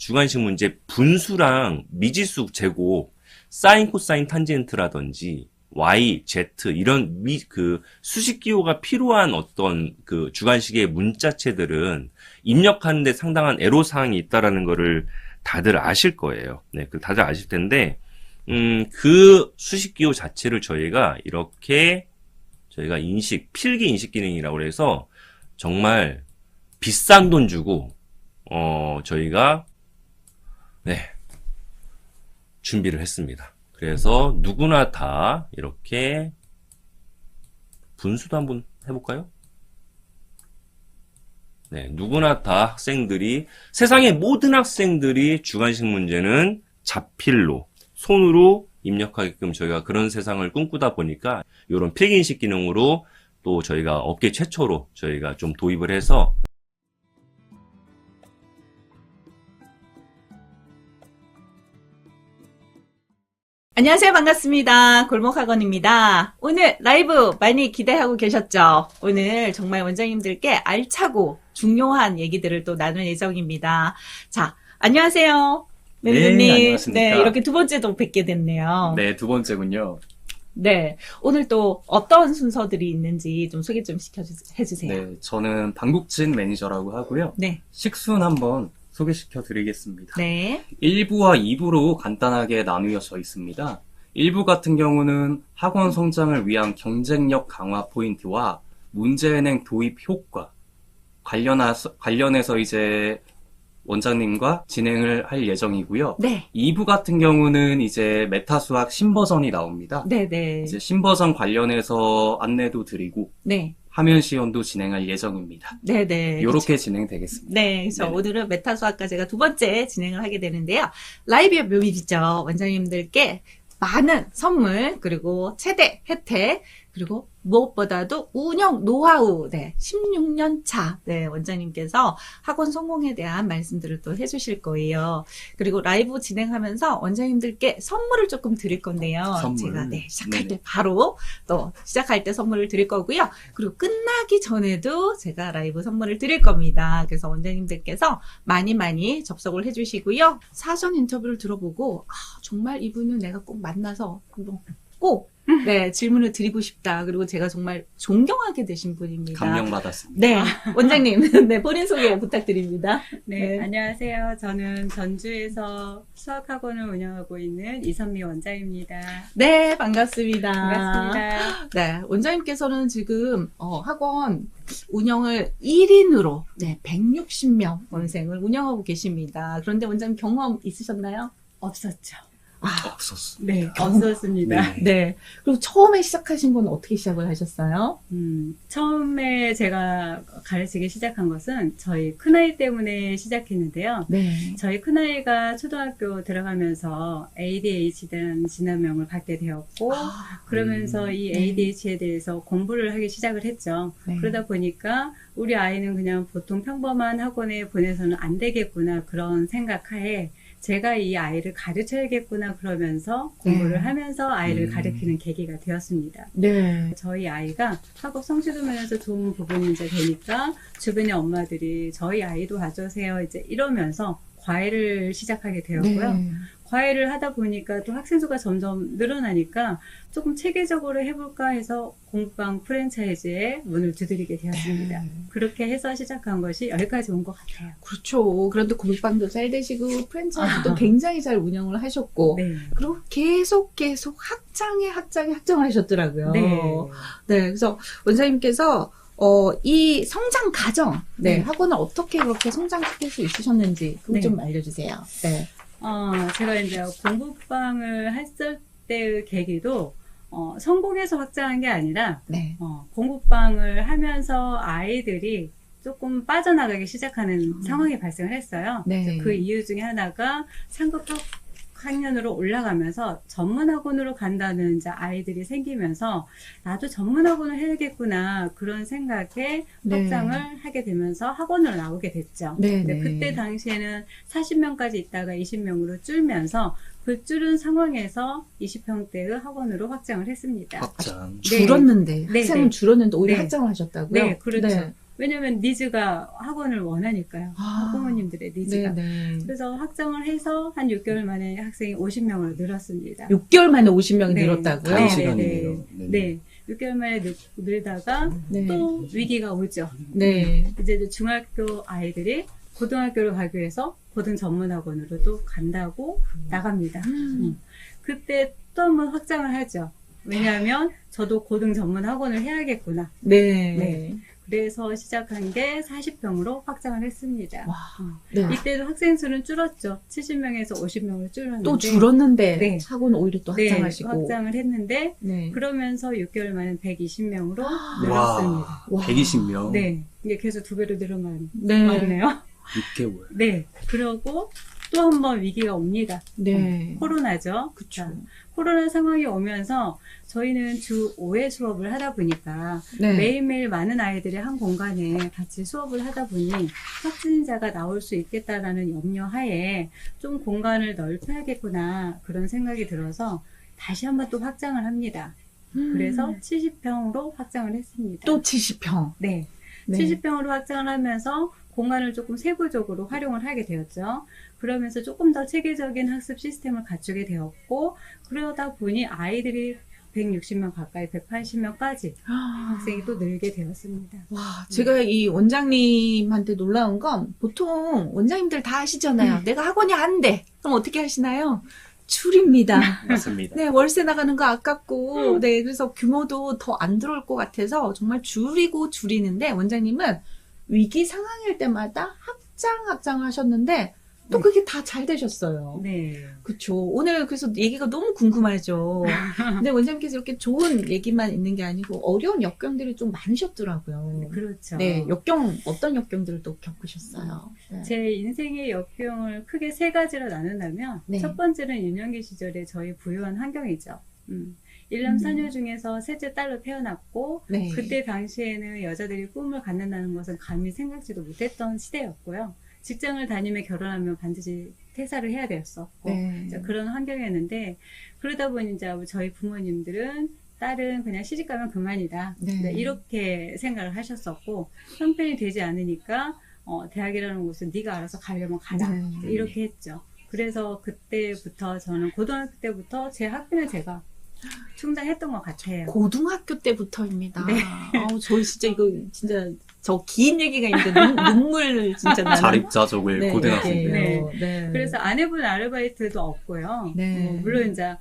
주관식 문제 분수랑 미지수 제곱, 사인, 코사인, 탄젠트라든지 y, z 이런 수식 기호가 필요한 어떤 그 주관식의 문자체들은 입력하는데 상당한 애로사항이 있다라는 거를 다들 아실 거예요. 네, 다들 아실 텐데, 그 수식 기호 자체를 저희가 필기 인식 기능이라고 해서 정말 비싼 돈 주고, 저희가, 네, 준비를 했습니다. 그래서 누구나 다 이렇게 분수도 한번 해볼까요? 네, 누구나 다 세상의 모든 학생들이 주관식 문제는 자필로, 손으로 입력하게끔 저희가 그런 세상을 꿈꾸다 보니까 이런 필기인식 기능으로 또 저희가 업계 최초로 저희가 좀 도입을 해서 안녕하세요. 반갑습니다. 골목학원입니다. 오늘 라이브 많이 기대하고 계셨죠? 오늘 정말 원장님들께 알차고 중요한 얘기들을 또 나눌 예정입니다. 자, 안녕하세요. 멘토님. 네, 안녕하십니까. 네, 이렇게 두 번째도 뵙게 됐네요. 네, 두 번째군요. 네, 오늘 또 어떤 순서들이 있는지 좀 소개 좀 해주세요. 네, 저는 방국진 매니저라고 하고요. 네. 식순 한번 소개시켜 드리겠습니다. 네. 1부와 2부로 간단하게 나누어져 있습니다. 1부 같은 경우는 학원 성장을 위한 경쟁력 강화 포인트와 문제은행 도입 효과 관련해서 이제 원장님과 진행을 할 예정이고요. 네. 2부 같은 경우는 이제 메타수학 신버전이 나옵니다. 네네. 이제 신버전 관련해서 안내도 드리고 네. 화면 시연도 진행할 예정입니다. 네네. 이렇게 진행되겠습니다. 네, 그래서 네네. 오늘은 메타수학과 제가 두 번째 진행을 하게 되는데요. 라이브의 묘미죠. 원장님들께 많은 선물, 그리고 최대 혜택, 그리고 무엇보다도 운영 노하우, 네, 16년 차, 네, 원장님께서 학원 성공에 대한 말씀들을 또 해주실 거예요. 그리고 라이브 진행하면서 원장님들께 선물을 조금 드릴 건데요. 선물. 제가, 네, 시작할 네네. 때 바로 또 시작할 때 선물을 드릴 거고요. 그리고 끝나기 전에도 제가 라이브 선물을 드릴 겁니다. 그래서 원장님들께서 많이 접속을 해주시고요. 사전 인터뷰를 들어보고, 정말 이분은 내가 꼭 만나서 꼭 네, 질문을 드리고 싶다. 그리고 제가 정말 존경하게 되신 분입니다. 감명받았습니다. 네, 원장님, 네, 본인 소개 부탁드립니다. 네, 안녕하세요. 저는 전주에서 수학학원을 운영하고 있는 이선미 원장입니다. 네, 반갑습니다. 반갑습니다. 네, 원장님께서는 지금 학원 운영을 1인으로 네, 160명 원생을 운영하고 계십니다. 그런데 원장님 경험 있으셨나요? 없었죠. 없었어. 네, 없었습니다. 네. 네. 그리고 처음에 시작하신 건 어떻게 시작을 하셨어요? 처음에 제가 가르치기 시작한 것은 저희 큰아이 때문에 시작했는데요. 네. 저희 큰아이가 초등학교 들어가면서 ADHD라는 진단명을 받게 되었고, 그러면서 이 ADHD에 대해서 공부를 하기 시작을 했죠. 네. 그러다 보니까 우리 아이는 그냥 보통 평범한 학원에 보내서는 안 되겠구나 그런 생각하에 제가 이 아이를 가르쳐야겠구나 그러면서 공부를 하면서 아이를 가르치는 계기가 되었습니다. 네. 저희 아이가 학업 성취도 면에서 좋은 부분이 이제 되니까 주변의 엄마들이 저희 아이도 가져오세요 이제 이러면서 과외를 시작하게 되었고요. 네. 과외를 하다 보니까 또 학생 수가 점점 늘어나니까 조금 체계적으로 해볼까 해서 공부방 프랜차이즈에 문을 두드리게 되었습니다. 그렇게 해서 시작한 것이 여기까지 온 것 같아요. 그렇죠. 그런데 공방도 잘 되시고 프랜차이즈도 굉장히 잘 운영을 하셨고 네. 그리고 계속 확장을 하셨더라고요. 네. 네, 그래서 원장님께서 이 성장 과정, 네, 네. 학원을 어떻게 그렇게 성장시킬 수 있으셨는지 그거 네. 좀 알려주세요. 네. 제가 이제 공부방을 했을 때의 계기도 성공해서 확장한 게 아니라 네. 공부방을 하면서 아이들이 조금 빠져나가기 시작하는 상황이 발생을 했어요. 네. 그래서 그 이유 중에 하나가 상급 학년으로 올라가면서 전문학원으로 간다는 이제 아이들이 생기면서 나도 전문학원을 해야겠구나 그런 생각에 네. 확장을 하게 되면서 학원으로 나오게 됐죠. 네, 근데 네. 그때 당시에는 40명까지 있다가 20명으로 줄면서 그 줄은 상황에서 20평대의 학원으로 확장을 했습니다. 확장. 네. 줄었는데 네, 학생은 네. 줄었는데 오히려 네. 확장을 하셨다고요? 네, 그렇죠. 왜냐면 니즈가 학원을 원하니까요. 아. 학부모님들의 니즈가. 네네. 그래서 확정을 해서 한 6개월 만에 학생이 50명으로 늘었습니다. 6개월 만에 50명이 네. 늘었다고요? 네. 네, 시간이네요. 네. 네. 네. 6개월 만에 늘다가 네. 또 위기가 오죠. 네. 이제 중학교 아이들이 고등학교를 가기 위해서 고등 전문학원으로 또 간다고 나갑니다. 그때 또 한번 확장을 하죠. 왜냐하면 저도 고등 전문 학원을 해야겠구나. 네. 네. 그래서 시작한 게 40평으로 확장을 했습니다. 와. 네. 이때도 학생 수는 줄었죠. 70명에서 50명으로 줄었는데. 또 줄었는데 네. 학원 오히려 또 네, 확장하시고. 확장을 했는데 네. 그러면서 6개월 만에 120명으로 와, 늘었습니다. 와. 120명. 네. 이게 계속 2배로 늘어만 네. 맞네요. 6개월. 네. 그러고 또 한 번 위기가 옵니다. 네. 코로나죠. 그쵸. 자, 코로나 상황이 오면서 저희는 주 5회 수업을 하다 보니까 네. 매일매일 많은 아이들이 한 공간에 같이 수업을 하다 보니 확진자가 나올 수 있겠다라는 염려하에 좀 공간을 넓혀야겠구나 그런 생각이 들어서 다시 한번 또 확장을 합니다. 그래서 70평으로 확장을 했습니다. 또 70평. 네. 네. 70평으로 확장을 하면서 공간을 조금 세부적으로 활용을 하게 되었죠. 그러면서 조금 더 체계적인 학습 시스템을 갖추게 되었고, 그러다 보니 아이들이 160명 가까이 180명까지 학생이 또 늘게 되었습니다. 와, 제가 이 원장님한테 놀라운 건 보통 원장님들 다 하시잖아요. 내가 학원이 안 돼. 그럼 어떻게 하시나요? 줄입니다. 맞습니다. 네, 월세 나가는 거 아깝고, 네, 그래서 규모도 더 안 들어올 것 같아서 정말 줄이고 줄이는데, 원장님은 위기 상황일 때마다 확장 하셨는데, 또 네. 그게 다 잘 되셨어요. 네. 그쵸. 오늘 그래서 얘기가 너무 궁금하죠. 근데 원장님께서 이렇게 좋은 얘기만 있는 게 아니고, 어려운 역경들이 좀 많으셨더라고요. 그렇죠. 네, 어떤 역경들을 또 겪으셨어요? 네. 제 인생의 역경을 크게 세 가지로 나눈다면, 네. 첫 번째는 유년기 시절에 저희 부유한 환경이죠. 1남 4녀 중에서 셋째 딸로 태어났고, 네. 그때 당시에는 여자들이 꿈을 갖는다는 것은 감히 생각지도 못했던 시대였고요. 직장을 다니며 결혼하면 반드시 퇴사를 해야 되었었고, 네. 이제 그런 환경이었는데, 그러다 보니 이제 저희 부모님들은 딸은 그냥 시집 가면 그만이다. 네. 네, 이렇게 생각을 하셨었고, 형편이 되지 않으니까, 대학이라는 곳은 네가 알아서 가려면 가자. 네. 이제 이렇게 했죠. 그래서 그때부터 저는 고등학교 때부터 제 학비는 제가 충당했던 것 같아요. 고등학교 때부터입니다. 네. 저희 진짜 이거 진짜 저 긴 얘기가 있는데 눈물 진짜 나는. 자립자족을 네, 고등학생 때. 네. 네. 그래서 안 해본 아르바이트도 없고요. 네. 물론 이제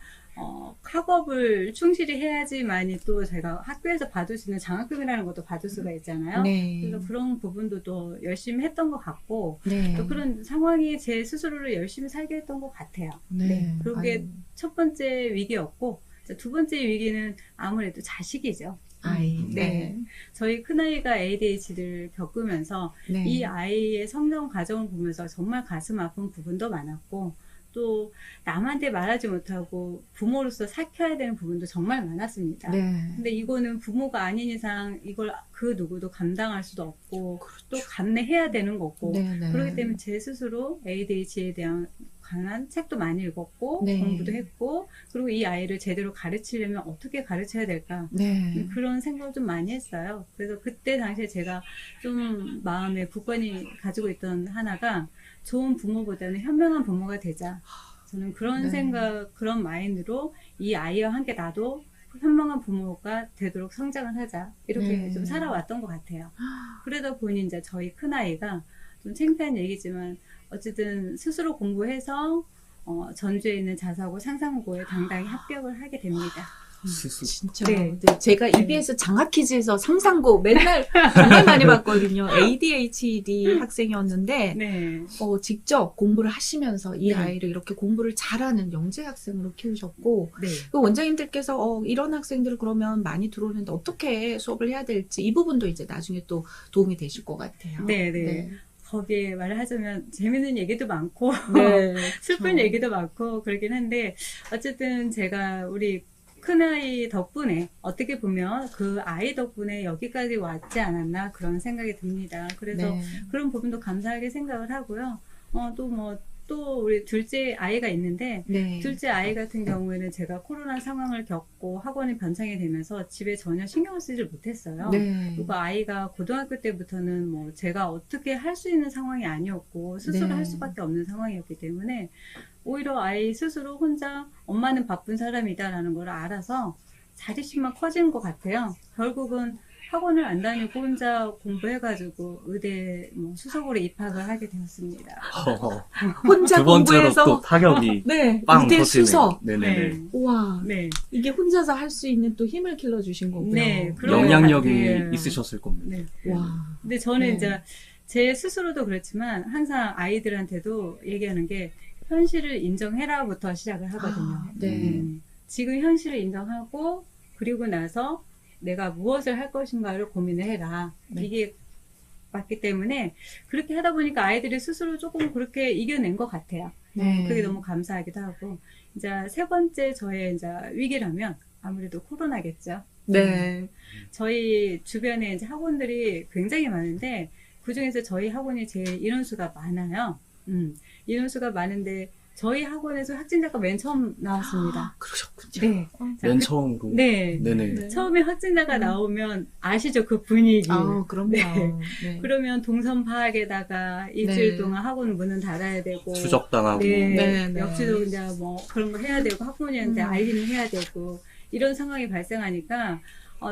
학업을 충실히 해야지만이 또 제가 학교에서 받을 수 있는 장학금이라는 것도 받을 수가 있잖아요. 네. 그래서 그런 부분도 또 열심히 했던 것 같고 네. 또 그런 상황이 제 스스로를 열심히 살게 했던 것 같아요. 네. 그게 아유, 첫 번째 위기였고 두 번째 위기는 아무래도 자식이죠. 아이. 네. 저희 큰아이가 ADHD를 겪으면서 네. 이 아이의 성장 과정을 보면서 정말 가슴 아픈 부분도 많았고 또 남한테 말하지 못하고 부모로서 삭혀야 되는 부분도 정말 많았습니다. 네. 근데 이거는 부모가 아닌 이상 이걸 그 누구도 감당할 수도 없고 또 감내해야 되는 거고 네, 네. 그렇기 때문에 제 스스로 ADHD에 대한 관한 책도 많이 읽었고 네. 공부도 했고 그리고 이 아이를 제대로 가르치려면 어떻게 가르쳐야 될까 네. 그런 생각을 좀 많이 했어요. 그래서 그때 당시에 제가 좀 마음에 굳건히 가지고 있던 하나가 좋은 부모보다는 현명한 부모가 되자. 저는 그런 네. 생각, 그런 마인드로 이 아이와 함께 나도 현명한 부모가 되도록 성장을 하자. 이렇게 네. 좀 살아왔던 것 같아요. 그러다 보니 이제 저희 큰아이가 좀 창피한 얘기지만 어쨌든 스스로 공부해서 전주에 있는 자사고 상상고에 당당히 합격을 하게 됩니다. 스스. 진짜. 네. 네, 제가 EBS 장학 퀴즈에서 상상고 맨날 정말 많이 봤거든요. ADHD 학생이었는데 네. 직접 공부를 하시면서 이 네. 아이를 이렇게 공부를 잘하는 영재 학생으로 키우셨고 네. 그 원장님들께서 이런 학생들을 그러면 많이 들어오는데 어떻게 수업을 해야 될지 이 부분도 이제 나중에 또 도움이 되실 것 같아요. 네, 네. 거기에 말을 하자면 재밌는 얘기도 많고 네. 슬픈 그렇죠. 얘기도 많고 그러긴 한데 어쨌든 제가 우리 큰아이 덕분에 어떻게 보면 그 아이 덕분에 여기까지 왔지 않았나 그런 생각이 듭니다. 그래서 네. 그런 부분도 감사하게 생각을 하고요. 또 뭐 또 우리 둘째 아이가 있는데 네. 둘째 아이 같은 경우에는 제가 코로나 상황을 겪고 학원이 변창이 되면서 집에 전혀 신경을 쓰질 못했어요. 네. 그리고 아이가 고등학교 때부터는 뭐 제가 어떻게 할 수 있는 상황이 아니었고 스스로 네. 할 수밖에 없는 상황이었기 때문에 오히려 아이 스스로 혼자 엄마는 바쁜 사람이다라는 걸 알아서 자립심만 커진 것 같아요. 결국은 학원을 안 다니고 혼자 공부해가지고 의대 수석으로 입학을 하게 되었습니다. 혼자 두 번째로 공부해서 또 타격이 네, 빵 의대 터지네요. 수석. 네네네. 우와, 네, 이게 혼자서 할 수 있는 또 힘을 길러주신 거고요. 네, 그런 영향력이 것 같아요. 있으셨을 겁니다. 네. 와, 근데 저는 네. 이제 제 스스로도 그렇지만 항상 아이들한테도 얘기하는 게 현실을 인정해라부터 시작을 하거든요. 아, 네. 지금 현실을 인정하고 그리고 나서 내가 무엇을 할 것인가를 고민을 해라. 네. 이게 맞기 때문에 그렇게 하다 보니까 아이들이 스스로 조금 그렇게 이겨낸 것 같아요. 네. 그게 너무 감사하기도 하고. 이제 세 번째 저의 이제 위기라면 아무래도 코로나겠죠. 네. 저희 주변에 이제 학원들이 굉장히 많은데 그 중에서 저희 학원이 제일 인원수가 많아요. 인원수가 많은데 저희 학원에서 확진자가 맨 처음 나왔습니다. 그러셨군요. 네. 자, 맨 처음으로. 네. 네네. 네. 처음에 확진자가 나오면 아시죠? 그 분위기. 아, 그럼요. 네. 네. 그러면 동선 파악에다가 일주일 네. 동안 학원 문은 닫아야 되고. 추적당하고. 네. 네, 네. 역시도 이제 뭐 그런 거 해야 되고 학부모님한테 알림을 해야 되고 이런 상황이 발생하니까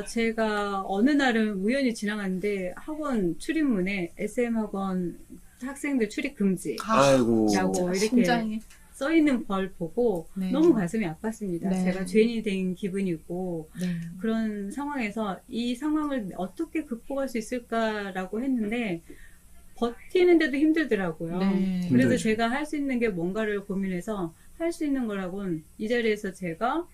제가 어느 날은 우연히 지나갔는데 학원 출입문에 SM 학원 학생들 출입 금지 아이고. 라고 이렇게 심장이. 써 있는 걸 보고 네. 너무 가슴이 아팠습니다. 네. 제가 죄인이 된 기분이고 네. 그런 상황에서 이 상황을 어떻게 극복할 수 있을까라고 했는데 버티는데도 힘들더라고요. 네. 그래서 힘들죠. 제가 할 수 있는 게 뭔가를 고민해서 할 수 있는 거라고는 이 자리에서 제가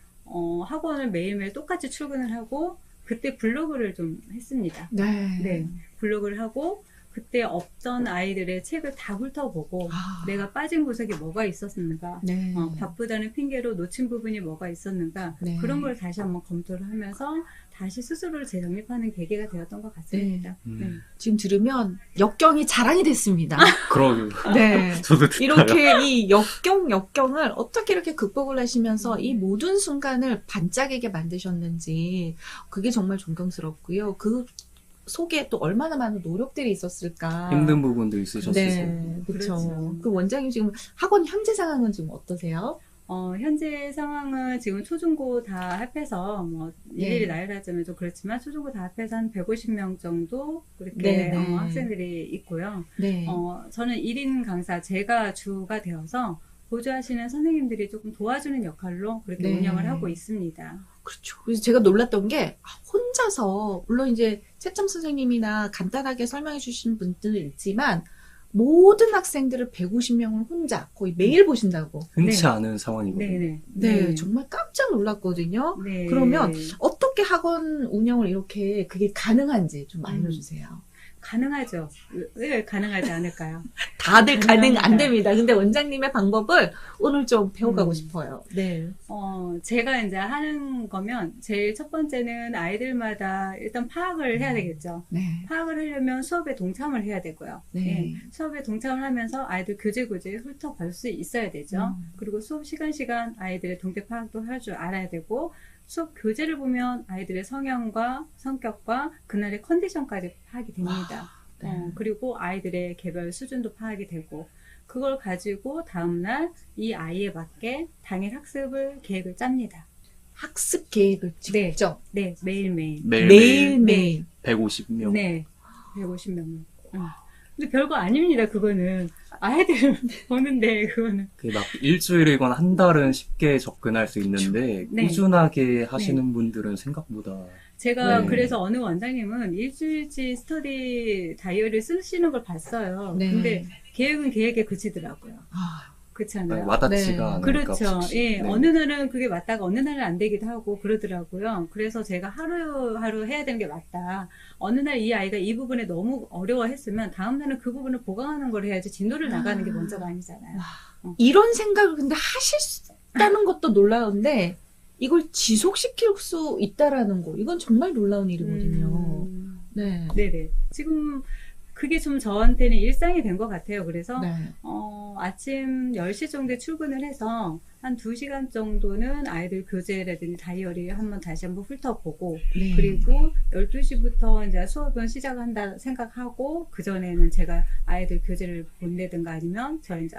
학원을 매일매일 똑같이 출근을 하고 그때 블로그를 좀 했습니다. 네. 네, 블로그를 하고 그때 없던 아이들의 책을 다 훑어보고 아. 내가 빠진 구석이 뭐가 있었는가, 네. 바쁘다는 핑계로 놓친 부분이 뭐가 있었는가 네. 그런 걸 다시 한번 검토를 하면서 다시 스스로를 재정립하는 계기가 되었던 것 같습니다. 네. 지금 들으면 역경이 자랑이 됐습니다. 그러게요. 네. 저도 듣다가. 이렇게 이 역경을 어떻게 이렇게 극복을 하시면서 이 모든 순간을 반짝이게 만드셨는지 그게 정말 존경스럽고요. 그 속에 또 얼마나 많은 노력들이 있었을까. 힘든 부분도 있으셨을 네, 거고. 그렇죠. 그렇죠. 그 원장님 지금 학원 현재 상황은 지금 어떠세요? 현재 상황은 지금 초중고 다 합해서 일일이 나열하자면 좀 그렇지만 초중고 다 합해서 한 150명 정도 그렇게 네, 네. 학생들이 있고요. 네. 저는 1인 강사 제가 주가 되어서 보조하시는 선생님들이 조금 도와주는 역할로 그렇게 네. 운영을 하고 있습니다. 그렇죠. 그래서 제가 놀랐던 게 혼자서 물론 이제 채점 선생님이나 간단하게 설명해 주신 분들은 있지만 모든 학생들을 150명을 혼자 거의 매일 보신다고. 흔치 네. 않은 상황이거든요. 네네. 네, 정말 깜짝 놀랐거든요. 네. 그러면 어떻게 학원 운영을 이렇게 그게 가능한지 좀 알려주세요. 가능하죠. 왜 가능하지 않을까요? 다들 가능 안 가능합니다. 됩니다. 근데 원장님의 방법을 오늘 좀 배워가고 싶어요. 네. 제가 이제 하는 거면 제일 첫 번째는 아이들마다 일단 파악을 해야 되겠죠. 네. 파악을 하려면 수업에 동참을 해야 되고요. 네. 수업에 동참을 하면서 아이들 교재 훑어볼 수 있어야 되죠. 음. 그리고 수업 시간 아이들의 동태 파악도 할 줄 알아야 되고 수업 교재를 보면 아이들의 성향과 성격과 그날의 컨디션까지 파악이 됩니다. 네. 그리고 아이들의 개별 수준도 파악이 되고 그걸 가지고 다음날 이 아이에 맞게 당일 학습을 계획을 짭니다. 학습 계획을 직접 네, 매일매일. 매일매일 150명. 네, 150명. 근데 별거 아닙니다, 그거는. 아이들 보는데, 그거는. 그게 막 일주일이거나 한 달은 쉽게 접근할 수 있는데 네. 꾸준하게 하시는 분들은 생각보다 제가 네. 그래서 어느 원장님은 일주일치 스터디 다이어리를 쓰시는 걸 봤어요. 네. 근데 계획은 계획에 그치더라고요. 아, 그렇지 않아요? 와닿지가 네. 않을까 그렇죠. 혹시. 예, 네. 어느 날은 그게 맞다가 어느 날은 안 되기도 하고 그러더라고요. 그래서 제가 하루하루 해야 되는 게 맞다. 어느 날 이 아이가 이 부분에 너무 어려워했으면 다음 날은 그 부분을 보강하는 걸 해야지 진도를 나가는 게 먼저가 아니잖아요. 이런 생각을 근데 하실 수 있다는 것도 놀라운데 이걸 지속시킬 수 있다라는 거 이건 정말 놀라운 일이거든요. 음, 네. 네네. 지금 그게 좀 저한테는 일상이 된 것 같아요. 그래서 네. 아침 10시 정도에 출근을 해서 한 2시간 정도는 아이들 교재라든지 다이어리 다시 한번 훑어보고, 네. 그리고 12시부터 이제 수업은 시작한다 생각하고, 그전에는 제가 아이들 교재를 본다든가 아니면 저 이제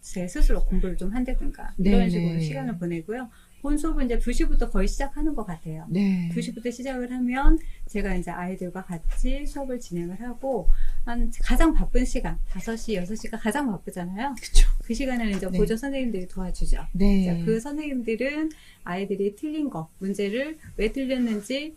제 스스로 공부를 좀 한다든가 이런 네, 식으로 네. 시간을 보내고요. 본 수업은 이제 2시부터 거의 시작하는 것 같아요. 네. 2시부터 시작을 하면 제가 이제 아이들과 같이 수업을 진행을 하고, 한 가장 바쁜 시간, 5시, 6시가 가장 바쁘잖아요. 그쵸. 그 시간에는 이제 네. 보조 선생님들이 도와주죠. 네. 자, 그 선생님들은 아이들이 틀린 거, 문제를 왜 틀렸는지,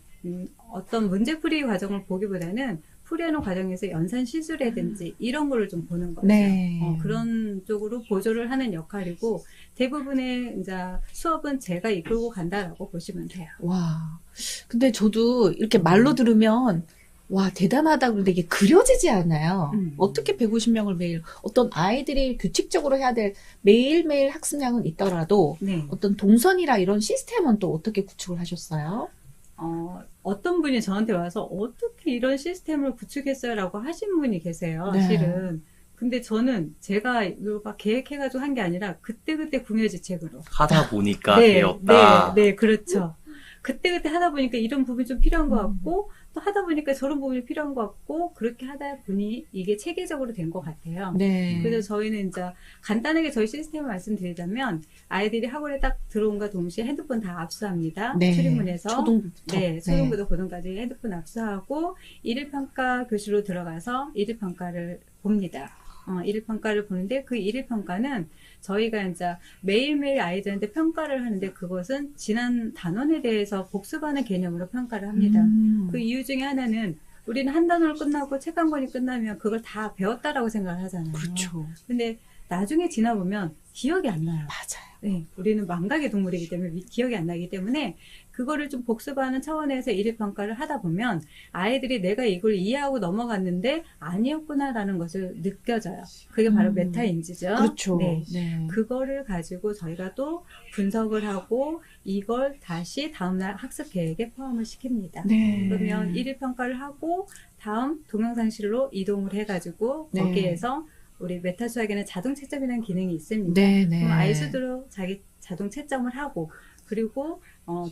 어떤 문제풀이 과정을 보기보다는 풀이하는 과정에서 연산 실수라든지 이런 거를 좀 보는 거죠. 네. 그런 쪽으로 보조를 하는 역할이고, 대부분의 이제 수업은 제가 이끌고 간다라고 보시면 돼요. 와. 근데 저도 이렇게 말로 들으면 와, 대단하다 그러는데 이게 그려지지 않아요. 어떻게 150명을 매일, 어떤 아이들이 규칙적으로 해야 될 매일매일 학습량은 있더라도 네. 어떤 동선이라 이런 시스템은 또 어떻게 구축을 하셨어요? 어떤 분이 저한테 와서 어떻게 이런 시스템을 구축했어요? 라고 하신 분이 계세요. 네. 실은. 근데 저는 제가 이거 막 계획해가지고 한 게 아니라 그때그때 궁여지책으로. 하다 보니까 네, 되었다. 네, 그렇죠. 그때그때 하다 보니까 이런 부분이 좀 필요한 것 같고, 또 하다 보니까 저런 부분이 필요한 것 같고, 그렇게 하다 보니 이게 체계적으로 된 것 같아요. 네. 그래서 저희는 이제 간단하게 저희 시스템을 말씀드리자면, 아이들이 학원에 딱 들어온과 동시에 핸드폰 다 압수합니다. 네. 출입문에서. 초등부터. 네, 초등부터 고등까지 핸드폰 압수하고, 일일평가 교실로 들어가서 일일평가를 봅니다. 일일평가를 보는데, 그 일일평가는 저희가 이제 매일매일 아이들한테 평가를 하는데, 그것은 지난 단원에 대해서 복습하는 개념으로 평가를 합니다. 그 이유 중에 하나는 우리는 한 단원을 끝나고 책 한 권이 끝나면 그걸 다 배웠다라고 생각을 하잖아요. 그렇죠. 근데 나중에 지나보면 기억이 안 나요. 맞아요. 네, 우리는 망각의 동물이기 때문에 기억이 안 나기 때문에 그거를 좀 복습하는 차원에서 일일평가를 하다 보면 아이들이 내가 이걸 이해하고 넘어갔는데 아니었구나라는 것을 느껴져요. 그게 바로 메타인지죠. 그렇죠. 네. 네. 그거를 가지고 저희가 또 분석을 하고 이걸 다시 다음날 학습 계획에 포함을 시킵니다. 네. 그러면 일일평가를 하고 다음 동영상실로 이동을 해가지고 네. 거기에서 우리 메타 수학에는 자동 채점이라는 기능이 있습니다. 네, 네. 그럼 아이수대로 자기 자동 채점을 하고 그리고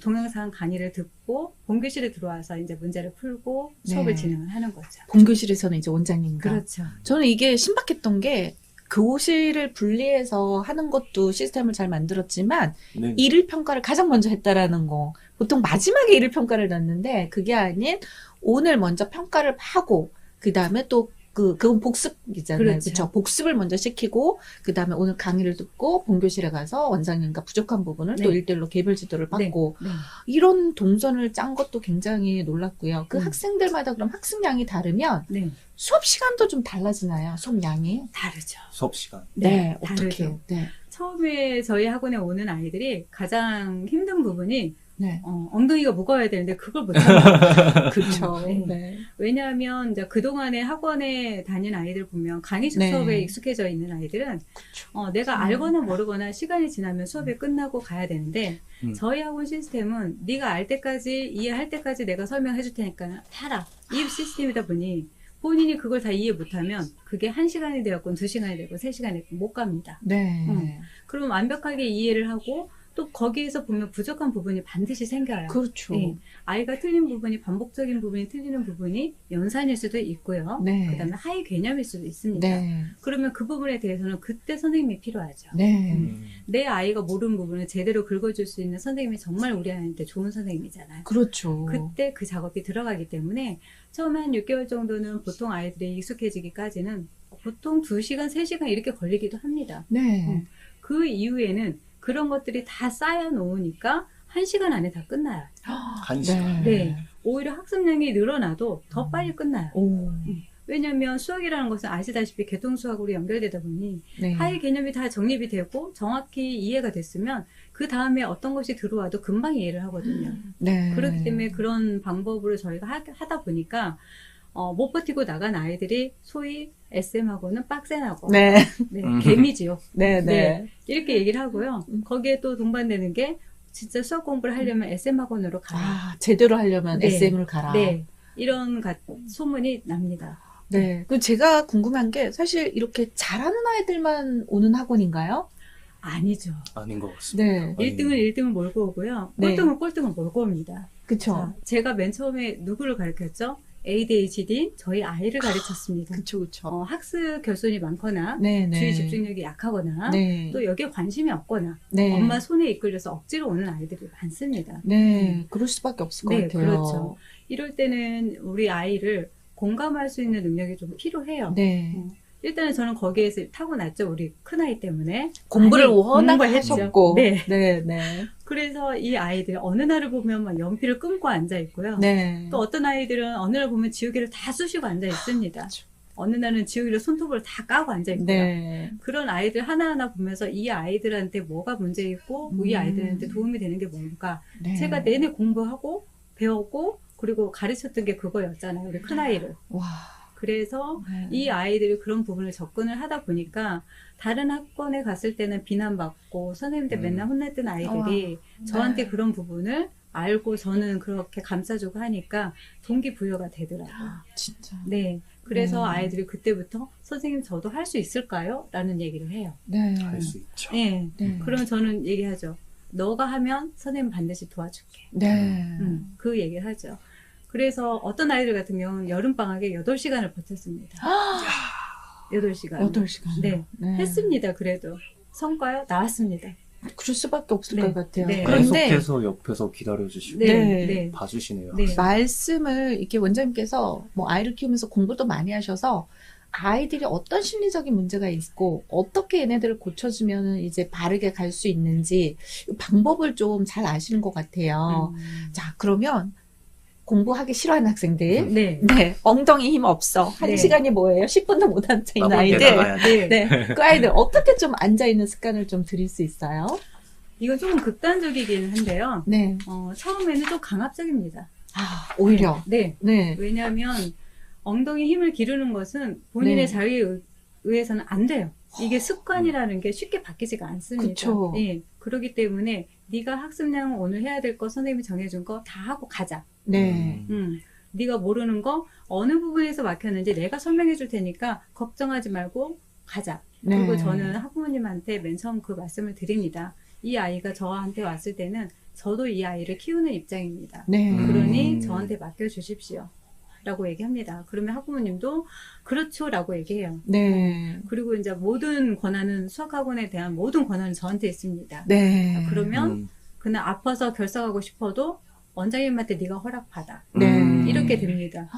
동영상 강의를 듣고 본교실에 들어와서 이제 문제를 풀고 수업을 네. 진행을 하는 거죠. 본교실에서는 이제 원장님과. 그렇죠. 저는 이게 신박했던 게 교실을 분리해서 하는 것도 시스템을 잘 만들었지만 네. 일일 평가를 가장 먼저 했다라는 거. 보통 마지막에 일일 평가를 넣는데 그게 아닌 오늘 먼저 평가를 하고 그다음에 또 그건 복습이잖아요. 그렇죠. 그렇죠. 복습을 먼저 시키고 그다음에 오늘 강의를 듣고 본교실에 가서 원장님과 부족한 부분을 네. 또 1대1로 개별 지도를 받고 네. 이런 동선을 짠 것도 굉장히 놀랐고요. 그 음. 학생들마다 그럼 학습량이 다르면 네. 수업 시간도 좀 달라지나요? 수업량이? 다르죠. 수업 시간. 네, 다르죠. 어떻게? 네. 처음에 저희 학원에 오는 아이들이 가장 힘든 부분이 네. 엉덩이가 무거워야 되는데 그걸 못하는 그렇죠. 네. 네. 왜냐하면 이제 그동안에 학원에 다닌 아이들 보면 강의식 네. 수업에 익숙해져 있는 아이들은 내가 알거나 모르거나 시간이 지나면 수업이 끝나고 가야 되는데 저희 학원 시스템은 네가 알 때까지 이해할 때까지 내가 설명해 줄 테니까 해라. 이 시스템이다 보니 본인이 그걸 다 이해 못하면 그게 1시간이 되었건 2시간이 되고 3시간이 되고 못 갑니다. 네. 그럼 완벽하게 이해를 하고 또 거기에서 보면 부족한 부분이 반드시 생겨요. 그렇죠. 네. 아이가 틀린 부분이 반복적인 부분이 틀리는 부분이 연산일 수도 있고요. 네. 그다음에 하위 개념일 수도 있습니다. 네. 그러면 그 부분에 대해서는 그때 선생님이 필요하죠. 네. 내 아이가 모르는 부분을 제대로 긁어줄 수 있는 선생님이 정말 우리 아이한테 좋은 선생님이잖아요. 그렇죠. 그때 그 작업이 들어가기 때문에 처음에 한 6개월 정도는 보통 아이들이 익숙해지기까지는 보통 2시간, 3시간 이렇게 걸리기도 합니다. 네. 그 이후에는 그런 것들이 다 쌓여 놓으니까 1시간 안에 다 끝나요. 한 시간. 네. 오히려 학습량이 늘어나도 더 빨리 끝나요. 오. 왜냐하면 수학이라는 것은 아시다시피 개통수학으로 연결되다 보니 네. 하위 개념이 다 정립이 되고 정확히 이해가 됐으면 그 다음에 어떤 것이 들어와도 금방 이해를 하거든요. 네. 그렇기 때문에 그런 방법으로 저희가 하다 보니까 못 버티고 나간 아이들이 소위 SM하고는 빡센하고 네. 네, 개미지요. 네. 네. 네. 이렇게 얘기를 하고요. 거기에 또 동반되는 게 진짜 수학 공부를 하려면 SM학원으로 가라. 아, 제대로 하려면 네. SM을 가라. 네. 이런 소문이 납니다. 네. 그 제가 궁금한 게 사실 이렇게 잘하는 아이들만 오는 학원인가요? 아니죠. 아닌 것 같습니다. 네. 1등은 1등은 몰고 오고요. 네. 꼴등은 꼴등은 몰고 옵니다. 그쵸. 자, 제가 맨 처음에 누구를 가르쳤죠? ADHD 저희 아이를 가르쳤습니다. 그쵸, 그쵸. 학습 결손이 많거나 네, 네. 주의 집중력이 약하거나 네. 또 여기에 관심이 없거나 네. 엄마 손에 이끌려서 억지로 오는 아이들이 많습니다. 네. 그럴 수밖에 없을 것 네, 같아요. 그렇죠. 이럴 때는 우리 아이를 공감할 수 있는 능력이 좀 필요해요. 네. 일단은 저는 거기에서 타고났죠. 우리 큰아이 때문에. 공부를 많이 워낙 공부했죠. 하셨고. 네. 네, 네. 그래서 이 아이들 어느 날을 보면 막 연필을 끊고 앉아 있고요. 네. 또 어떤 아이들은 어느 날 보면 지우개를 다 쑤시고 앉아 있습니다. 어느 날은 지우개를 손톱으로 다 까고 앉아 있고요. 네. 그런 아이들 하나하나 보면서 이 아이들한테 뭐가 문제 있고 이 아이들한테 도움이 되는 게 뭔가. 네. 제가 내내 공부하고 배웠고 그리고 가르쳤던 게 그거였잖아요. 우리 큰아이를. 와. 그래서 네. 이 아이들이 그런 부분을 접근을 하다 보니까 다른 학원에 갔을 때는 비난받고 선생님한테 맨날 혼냈던 아이들이 저한테 네. 그런 부분을 알고 저는 그렇게 감싸주고 하니까 동기부여가 되더라고요. 진짜. 네. 그래서 네. 아이들이 그때부터 선생님 저도 할 수 있을까요? 라는 얘기를 해요. 네. 할 수 있죠. 네. 네. 그러면 저는 얘기하죠. 너가 하면 선생님 반드시 도와줄게. 네. 그 얘기를 하죠. 그래서 어떤 아이들 같은 경우는 여름방학에 8시간을 버텼습니다. 8시간. 8시간. 네. 했습니다. 그래도. 성과요? 나왔습니다. 그럴 수밖에 없을 네. 것 같아요. 네. 그런데 계속해서 옆에서 기다려주시고 네. 네. 네. 봐주시네요. 네. 말씀을 이렇게 원장님께서 뭐 아이를 키우면서 공부도 많이 하셔서 아이들이 어떤 심리적인 문제가 있고 어떻게 얘네들을 고쳐주면 이제 바르게 갈 수 있는지 방법을 좀 잘 아시는 것 같아요. 자, 그러면 공부하기 싫어하는 학생들, 네. 네, 엉덩이 힘 없어. 한 네. 시간이 뭐예요? 10분도 못 앉아 있는 따블게 아이들. 나가야 돼. 네. 네, 그 아이들 어떻게 좀 앉아 있는 습관을 좀 들일 수 있어요? 이건 조금 극단적이긴 한데요. 네, 처음에는 좀 강압적입니다. 아, 오히려, 네. 네, 왜냐하면 엉덩이 힘을 기르는 것은 본인의 네. 자유에 의해서는 안 돼요. 이게 습관이라는 게 쉽게 바뀌지가 않습니다. 그쵸. 예. 그렇기 때문에 네가 학습량을 오늘 해야 될 거 선생님이 정해준 거 다 하고 가자. 네, 네가 모르는 거 어느 부분에서 막혔는지 내가 설명해 줄 테니까 걱정하지 말고 가자. 네. 그리고 저는 학부모님한테 맨 처음 그 말씀을 드립니다. 이 아이가 저한테 왔을 때는 저도 이 아이를 키우는 입장입니다. 네, 그러니 저한테 맡겨주십시오. 라고 얘기합니다. 그러면 학부모님도 그렇죠 라고 얘기해요. 네, 그리고 이제 모든 권한은 수학학원에 대한 모든 권한은 저한테 있습니다. 네, 그러면 그날 아파서 결석하고 싶어도 원장님한테 네가 허락받아. 네. 이렇게 됩니다.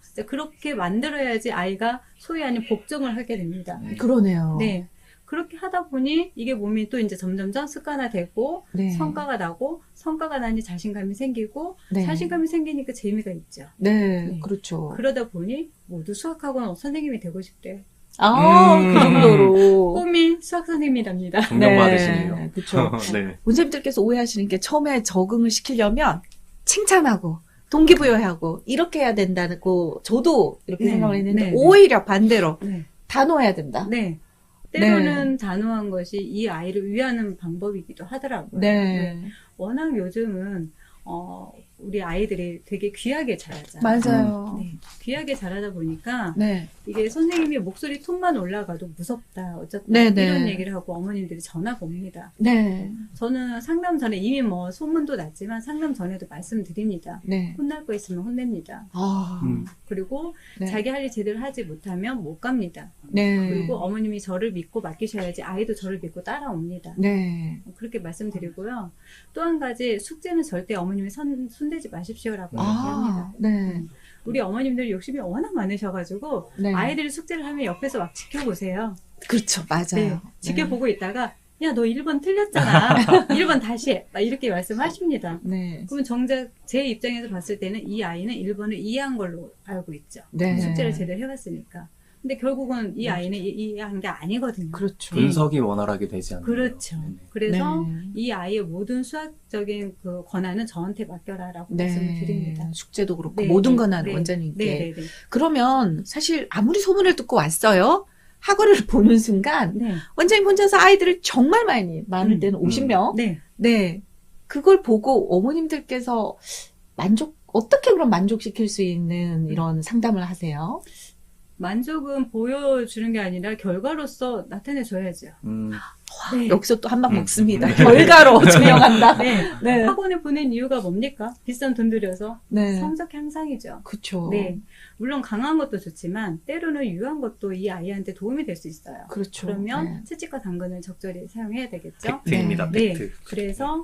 진짜 그렇게 만들어야지 아이가 소위 아닌 복종을 하게 됩니다. 그러네요. 네. 그렇게 하다 보니 이게 몸이 또 이제 점점점 습관화되고 네. 성과가 나고 성과가 나니 자신감이 생기고 네. 자신감이 생기니까 재미가 있죠. 네, 네. 그렇죠. 그러다 보니 모두 수학학원 선생님이 되고 싶대요. 아, 그 정도로. 꿈이 수학 선생님이랍니다. 존경받으시네요. 그렇죠. 네. 원장님들께서 오해하시는 게 처음에 적응을 시키려면 칭찬하고 동기부여하고 이렇게 해야 된다고 저도 이렇게 네, 생각을 했는데 네, 네. 오히려 반대로 네. 단호해야 된다. 네. 때로는 단호한 것이 이 아이를 위하는 방법이기도 하더라고요. 네. 워낙 요즘은 우리 아이들이 되게 귀하게 자라잖아요. 맞아요. 네. 귀하게 자라다 보니까 네. 이게 선생님이 목소리 톤만 올라가도 무섭다, 어쩌다 네, 네. 이런 얘기를 하고 어머님들이 전화가 옵니다. 네. 저는 상담 전에 이미 뭐 소문도 났지만 상담 전에도 말씀드립니다. 네. 혼날 거 있으면 혼냅니다. 아. 그리고 네. 자기 할 일 제대로 하지 못하면 못 갑니다. 네. 그리고 어머님이 저를 믿고 맡기셔야지 아이도 저를 믿고 따라옵니다. 네. 그렇게 말씀드리고요. 또 한 가지 숙제는 절대 어머님이 손대지 마십시오라고 얘기합니다. 아. 네. 우리 어머님들 욕심이 워낙 많으셔가지고 네. 아이들이 숙제를 하면 옆에서 막 지켜보세요. 그렇죠. 맞아요. 네, 지켜보고 있다가 야, 너 1번 틀렸잖아. 1번 다시 해. 막 이렇게 말씀하십니다. 네. 그러면 정작 제 입장에서 봤을 때는 이 아이는 1번을 이해한 걸로 알고 있죠. 네. 숙제를 제대로 해왔으니까. 근데 결국은 이 아이는 이해한 게 아니거든요. 그렇죠. 분석이 원활하게 되지 않나요? 그렇죠. 네네. 그래서 네. 이 아이의 모든 수학적인 그 권한은 저한테 맡겨라라고 네. 말씀을 드립니다. 숙제도 그렇고 네, 모든 네, 권한을 네. 원장님께. 네, 네, 네. 그러면 사실 아무리 소문을 듣고 왔어요. 학원을 보는 순간 네. 원장님 혼자서 아이들을 정말 많을 때는 50명. 네. 네. 그걸 보고 어머님들께서 어떻게 그럼 만족시킬 수 있는 이런 상담을 하세요? 만족은 보여주는 게 아니라 결과로서 나타내줘야죠. 네. 여기서 또 한 방 먹습니다. 결과로 증명한다. 네. 네. 학원에 보낸 이유가 뭡니까? 비싼 돈 들여서 네. 성적 향상이죠. 그쵸. 네. 물론 강한 것도 좋지만 때로는 유한 것도 이 아이한테 도움이 될 수 있어요. 그렇죠. 그러면 네. 채찍과 당근을 적절히 사용해야 되겠죠. 팩트입니다. 네. 팩트. 그래서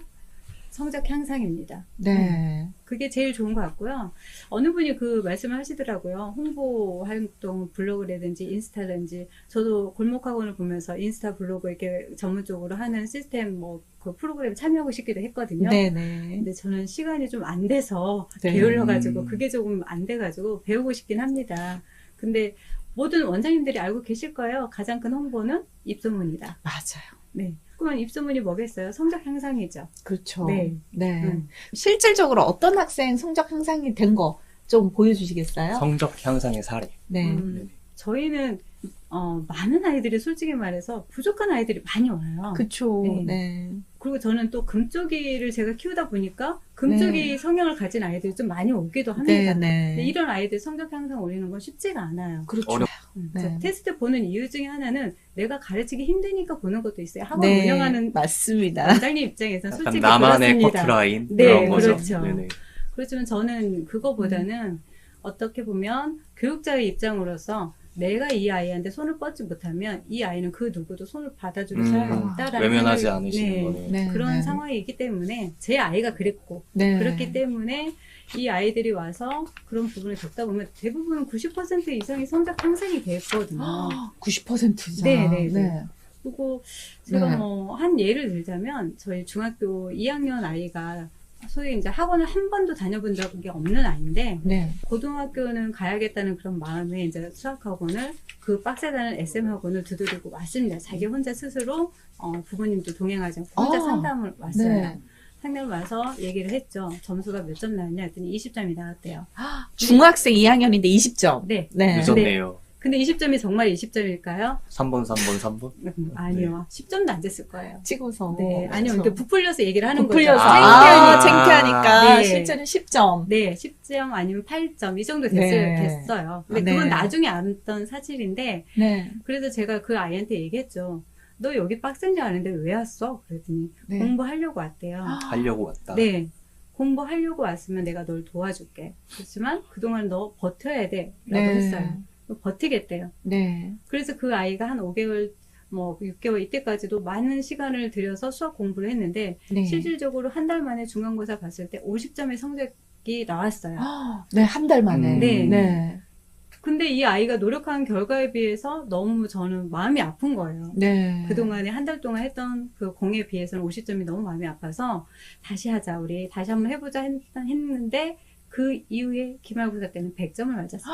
성적 향상입니다. 네. 그게 제일 좋은 것 같고요. 어느 분이 그 말씀을 하시더라고요. 홍보 활동 블로그라든지 인스타든지 저도 골목학원을 보면서 인스타 블로그 이렇게 전문적으로 하는 시스템 뭐 그 프로그램 참여하고 싶기도 했거든요. 네네. 근데 저는 시간이 좀 안 돼서 네. 게을러가지고 그게 조금 안 돼가지고 배우고 싶긴 합니다. 근데 모든 원장님들이 알고 계실 거예요. 가장 큰 홍보는 입소문이다. 맞아요. 네. 그러면 입소문이 뭐겠어요? 성적 향상이죠. 그렇죠. 네. 네. 실질적으로 어떤 학생 성적 향상이 된 거 좀 보여주시겠어요? 성적 향상의 사례. 네. 저희는 많은 아이들이 솔직히 말해서 부족한 아이들이 많이 와요. 그쵸. 네. 네. 그리고 저는 또 금쪽이를 제가 키우다 보니까 금쪽이 네. 성향을 가진 아이들이 좀 많이 오기도 합니다. 네. 근데 이런 아이들 성적 향상 올리는 건 쉽지가 않아요. 그렇죠. 어려- 네. 테스트 보는 이유 중에 하나는 내가 가르치기 힘드니까 보는 것도 있어요. 학원 네. 운영하는 맞습니다. 원장님 입장에서는 약간 솔직히 나만의 그렇습니다. 커트라인 네, 그런 거죠. 그렇죠. 네네. 그렇지만 저는 그거보다는 어떻게 보면 교육자의 입장으로서 내가 이 아이한테 손을 뻗지 못하면 이 아이는 그 누구도 손을 받아줄 사람이 없다라는 외면하지 생각이- 않으시는 네, 거네요. 네. 그런 네. 상황이기 때문에 제 아이가 그랬고 네. 그렇기 때문에 이 아이들이 와서 그런 부분을 겪다 보면 대부분 90% 이상이 성적 향상이 됐거든요. 90%죠. 네, 네, 네. 네. 그리고 제가 네. 뭐 한 예를 들자면 저희 중학교 2학년 아이가 소위 이제 학원을 한 번도 다녀본 적이 없는 아이인데 네. 고등학교는 가야겠다는 그런 마음에 이제 수학학원을 그 빡세다는 SM 학원을 두드리고 왔습니다. 자기 혼자 스스로 부모님도 동행하지 않고 혼자 아, 상담을 왔어요. 네. 상담을 와서 얘기를 했죠. 점수가 몇 점 나왔냐 했더니 20점이 나왔대요. 중학생 2학년인데 20점. 네. 네. 늦었네요. 근데 20점이 정말 20점일까요? 3번. 아니요. 10점도 안 됐을 거예요. 찍어서. 네. 아니요. 그렇죠. 그러니까 부풀려서 얘기를 하는 부풀려서. 거죠. 아, 창피하니까. 창피하니까. 네. 실제는 10점. 네, 10점 아니면 8점 이 정도 네. 됐어요. 근데 네. 그건 나중에 알았던 사실인데 네. 그래서 제가 그 아이한테 얘기했죠. 너 여기 빡센 줄 아는데 왜 왔어? 그랬더니 네. 공부하려고 왔대요. 하려고 왔다. 네, 공부하려고 왔으면 내가 널 도와줄게. 그렇지만 그동안 너 버텨야 돼. 라고 네. 했어요. 버티겠대요. 네. 그래서 그 아이가 한 5개월, 뭐 6개월 이때까지도 많은 시간을 들여서 수학 공부를 했는데 네. 실질적으로 한 달 만에 중간고사 봤을 때 50점의 성적이 나왔어요. 네, 한 달 만에. 네. 네. 근데 이 아이가 노력한 결과에 비해서 너무 저는 마음이 아픈 거예요. 네. 그동안에 한 달 동안 했던 그 공에 비해서는 50점이 너무 마음이 아파서 다시 하자, 우리 다시 한번 해보자 했는데 그 이후에 기말고사 때는 100점을 맞았습니다.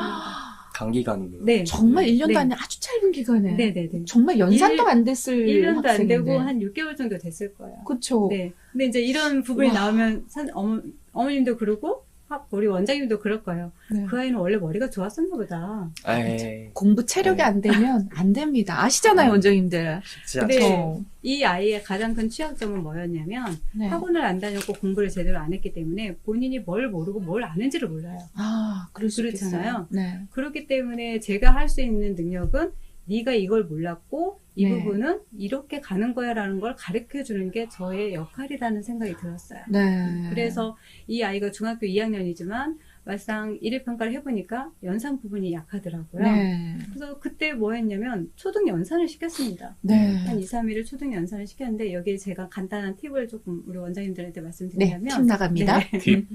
단기간으로. 네. 정말 1년도 네. 아닌 아주 짧은 기간에. 네네네. 정말 연산도 안 됐을 1년도 안 학생인데. 되고 한 6개월 정도 됐을 거예요. 그쵸. 네. 근데 이제 이런 부분이 와. 나오면 어머님도 그러고 우리 원장님도 그럴 거예요. 네. 그 아이는 원래 머리가 좋았었나 보다. 에이, 공부 체력이 네. 안 되면 안 됩니다. 아시잖아요, 원장님들. 쉽지 않죠. 네. 그쵸. 이 아이의 가장 큰 취약점은 뭐였냐면 네. 학원을 안 다녔고 공부를 제대로 안 했기 때문에 본인이 뭘 모르고 뭘 아는지를 몰라요. 아, 그럴 수 그렇잖아요. 있겠어요. 네. 그렇기 때문에 제가 할 수 있는 능력은 네가 이걸 몰랐고 이 네. 부분은 이렇게 가는 거야 라는 걸 가르쳐 주는 게 저의 역할이라는 생각이 들었어요. 네. 그래서 이 아이가 중학교 2학년이지만 막상 1일평가를 해보니까 연산 부분이 약하더라고요. 네. 그래서 그때 뭐 했냐면 초등 연산을 시켰습니다. 네. 한 2, 3일을 초등 연산을 시켰는데 여기에 제가 간단한 팁을 조금 우리 원장님들한테 네, 말씀드리자면 팀 나갑니다. 네. 팁.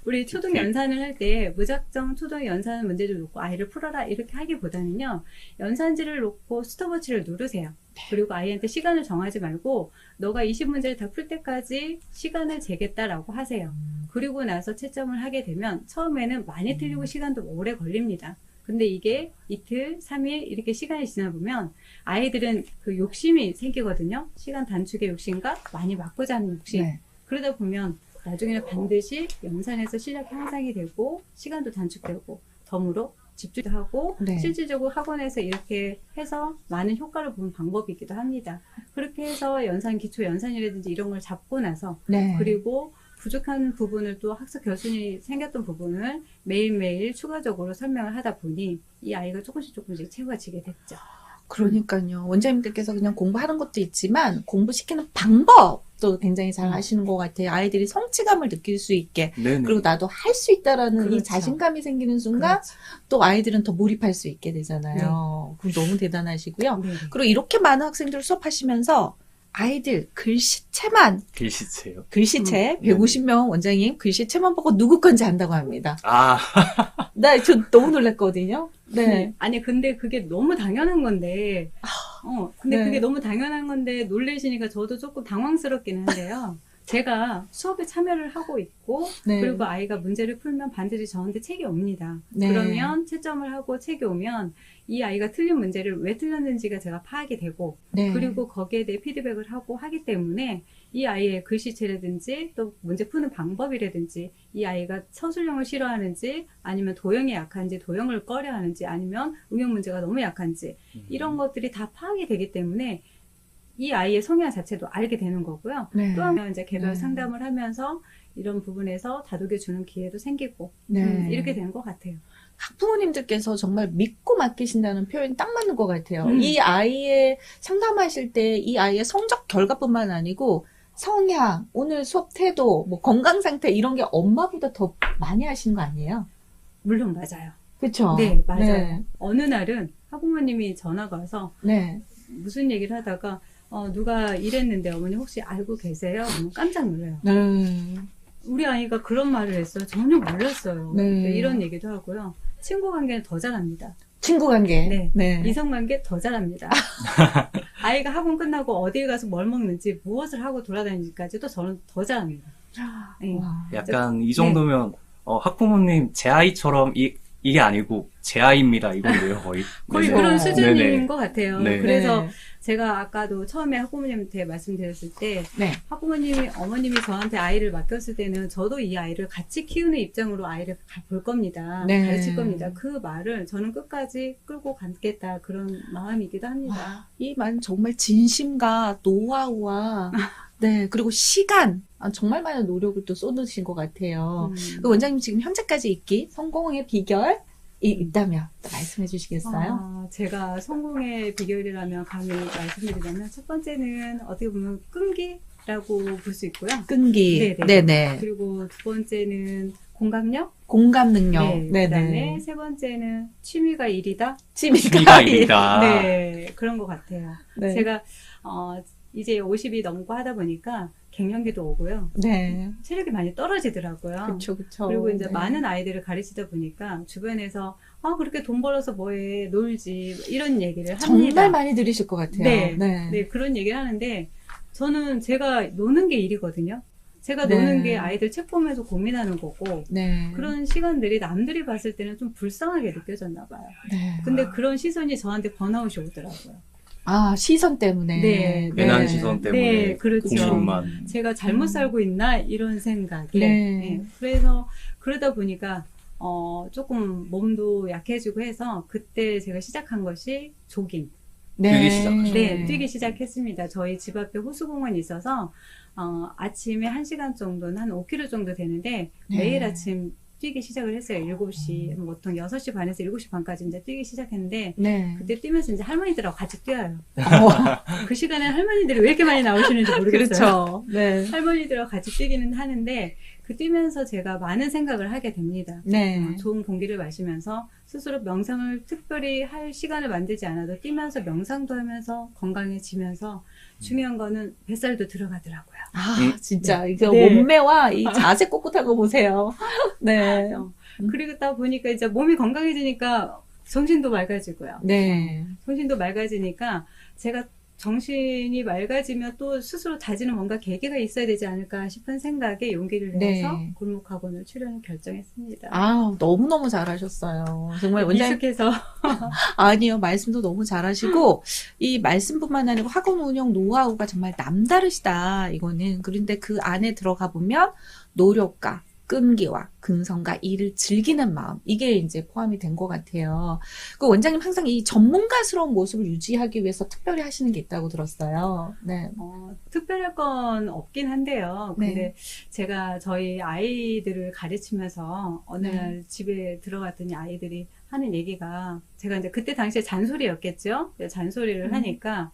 우리 초등 연산을 할 때 무작정 초등 연산 문제를 놓고 아이를 풀어라 이렇게 하기보다는요. 연산지를 놓고 스톱워치를 누르세요. 그리고 아이한테 시간을 정하지 말고 너가 20문제를 다 풀 때까지 시간을 재겠다라고 하세요. 그리고 나서 채점을 하게 되면 처음에는 많이 틀리고 시간도 오래 걸립니다. 근데 이게 이틀, 3일 이렇게 시간이 지나 보면 아이들은 그 욕심이 생기거든요. 시간 단축의 욕심과 많이 맞고자 하는 욕심. 네. 그러다 보면 나중에는 반드시 연산에서 실력 향상이 되고 시간도 단축되고 덤으로 집중도 하고 네. 실질적으로 학원에서 이렇게 해서 많은 효과를 보는 방법이기도 합니다. 그렇게 해서 연산, 기초 연산이라든지 이런 걸 잡고 나서 네. 그리고 부족한 부분을 또 학습 결손이 생겼던 부분을 매일매일 추가적으로 설명을 하다 보니 이 아이가 조금씩 채워지게 됐죠. 그러니까요. 원장님들께서 그냥 공부하는 것도 있지만 공부시키는 방법도 굉장히 잘 하시는 것 같아요. 아이들이 성취감을 느낄 수 있게 네네. 그리고 나도 할 수 있다라는 이 그렇죠. 자신감이 생기는 순간 그렇죠. 또 아이들은 더 몰입할 수 있게 되잖아요. 그럼 너무 대단하시고요. 네. 그리고 이렇게 많은 학생들 수업하시면서 아이들 글씨체만 글씨체요. 글씨체 150명 원장님 글씨체만 보고 누구 건지 안다고 합니다. 아, 저 너무 놀랐거든요. 네. 아니, 근데 그게 너무 당연한 건데, 근데 네. 그게 너무 당연한 건데, 놀래시니까 저도 조금 당황스럽기는 한데요. 제가 수업에 참여를 하고 있고, 네. 그리고 아이가 문제를 풀면 반드시 저한테 책이 옵니다. 네. 그러면 채점을 하고 책이 오면, 이 아이가 틀린 문제를 왜 틀렸는지가 제가 파악이 되고, 네. 그리고 거기에 대해 피드백을 하고 하기 때문에, 이 아이의 글씨체라든지 또 문제 푸는 방법이라든지 이 아이가 서술형을 싫어하는지 아니면 도형이 약한지 도형을 꺼려하는지 아니면 응용 문제가 너무 약한지 이런 것들이 다 파악이 되기 때문에 이 아이의 성향 자체도 알게 되는 거고요. 네. 또 한번 이제 개별 네. 상담을 하면서 이런 부분에서 다독여 주는 기회도 생기고 네. 이렇게 되는 것 같아요. 학부모님들께서 정말 믿고 맡기신다는 표현이 딱 맞는 것 같아요. 음. 이 아이의 상담하실 때 이 아이의 성적 결과뿐만 아니고 성향, 오늘 수업 태도, 뭐 건강 상태 이런 게 엄마보다 더 많이 하시는 거 아니에요? 물론 맞아요. 그렇죠? 네, 맞아요. 네. 어느 날은 학부모님이 전화가 와서 네. 무슨 얘기를 하다가 누가 이랬는데 어머니 혹시 알고 계세요? 그러면 깜짝 놀라요. 네. 우리 아이가 그런 말을 했어요. 전혀 몰랐어요. 네. 네, 이런 얘기도 하고요. 친구 관계는 더 잘합니다. 친구 관계. 네. 네. 이성 관계 더 잘합니다. 아이가 학원 끝나고 어디에 가서 뭘 먹는지 무엇을 하고 돌아다니는지까지도 저는 더 잘합니다. 네. 와. 약간 이 정도면 학부모님 제 아이처럼 이게 아니고 제 아이입니다 이건데요 거의. 거의 그렇죠. 그런 수준인 네네. 것 같아요. 네. 그래서 네. 제가 아까도 처음에 학부모님한테 말씀드렸을 때 네. 학부모님이 어머님이 저한테 아이를 맡겼을 때는 저도 이 아이를 같이 키우는 입장으로 아이를 볼 겁니다. 네. 가르칠 겁니다. 그 말을 저는 끝까지 끌고 가겠다 그런 마음이기도 합니다. 와, 이 말 정말 진심과 노하우와 네 그리고 시간 정말 많은 노력을 또 쏟으신 것 같아요. 그 원장님 지금 현재까지 있기 성공의 비결이 있다면 또 말씀해 주시겠어요? 제가 성공의 비결이라면 감히 말씀드리자면 첫 번째는 어떻게 보면 끈기라고 볼 수 있고요. 끈기, 네네. 네네, 그리고 두 번째는 공감력, 공감 능력, 네. 네네, 그다음에 세 번째는 취미가 일이다. 취미가 일이다. 네, 그런 것 같아요. 네. 제가 이제 50이 넘고 하다 보니까 갱년기도 오고요. 네, 체력이 많이 떨어지더라고요. 그렇죠, 그렇죠. 그리고 이제 네. 많은 아이들을 가르치다 보니까 주변에서 그렇게 돈 벌어서 뭐해 놀지 이런 얘기를 합니다. 정말 많이 들으실 것 같아요. 네, 네, 네, 그런 얘기를 하는데 저는 제가 노는 게 일이거든요. 제가 네. 노는 게 아이들 책 보면서 고민하는 거고 네. 그런 시간들이 남들이 봤을 때는 좀 불쌍하게 느껴졌나 봐요. 네. 근데 그런 시선이 저한테 번아웃이 오더라고요. 시선 때문에. 네. 괜한 시선 때문에 네, 그렇죠. 고민만. 제가 잘못 살고 있나 이런 생각에 네. 그래서 그러다 보니까 조금 몸도 약해지고 해서 그때 제가 시작한 것이 조깅. 뛰기 시작하셨어요. 네, 뛰기 시작했습니다. 저희 집 앞에 호수공원이 있어서 아침에 1시간 정도는 한 5km 정도 되는데 네. 매일 아침 뛰기 시작을 했어요. 7시, 보통 6시 반에서 7시 반까지 이제 뛰기 시작했는데 네. 그때 뛰면서 이제 할머니들하고 같이 뛰어요. 어, 그 시간에 할머니들이 왜 이렇게 많이 나오시는지 모르겠어요. 그렇죠. 네. 할머니들하고 같이 뛰기는 하는데 그 뛰면서 제가 많은 생각을 하게 됩니다. 네. 좋은 공기를 마시면서 스스로 명상을 특별히 할 시간을 만들지 않아도 뛰면서 명상도 하면서 건강해지면서 중요한 거는 뱃살도 들어가더라고요. 진짜 이거 네. 몸매와 이 자세 꼿꼿한 거 보세요. 네. 그러다 보니까 이제 몸이 건강해지니까 정신도 맑아지고요. 네. 정신도 맑아지니까 제가 정신이 맑아지면 또 스스로 다지는 뭔가 계기가 있어야 되지 않을까 싶은 생각에 용기를 내서 네. 골목학원을 출연을 결정했습니다. 너무너무 잘하셨어요. 정말 원장님. 미숙해서 아니요, 말씀도 너무 잘하시고, 이 말씀뿐만 아니고 학원 운영 노하우가 정말 남다르시다, 이거는. 그런데 그 안에 들어가 보면 노력과 끈기와 근성과 일을 즐기는 마음, 이게 이제 포함이 된 것 같아요. 그 원장님 항상 이 전문가스러운 모습을 유지하기 위해서 특별히 하시는 게 있다고 들었어요. 네. 특별할 건 없긴 한데요. 네. 근데 제가 저희 아이들을 가르치면서 어느 네. 날 집에 들어갔더니 아이들이 하는 얘기가, 제가 이제 그때 당시에 잔소리였겠죠? 잔소리를 하니까,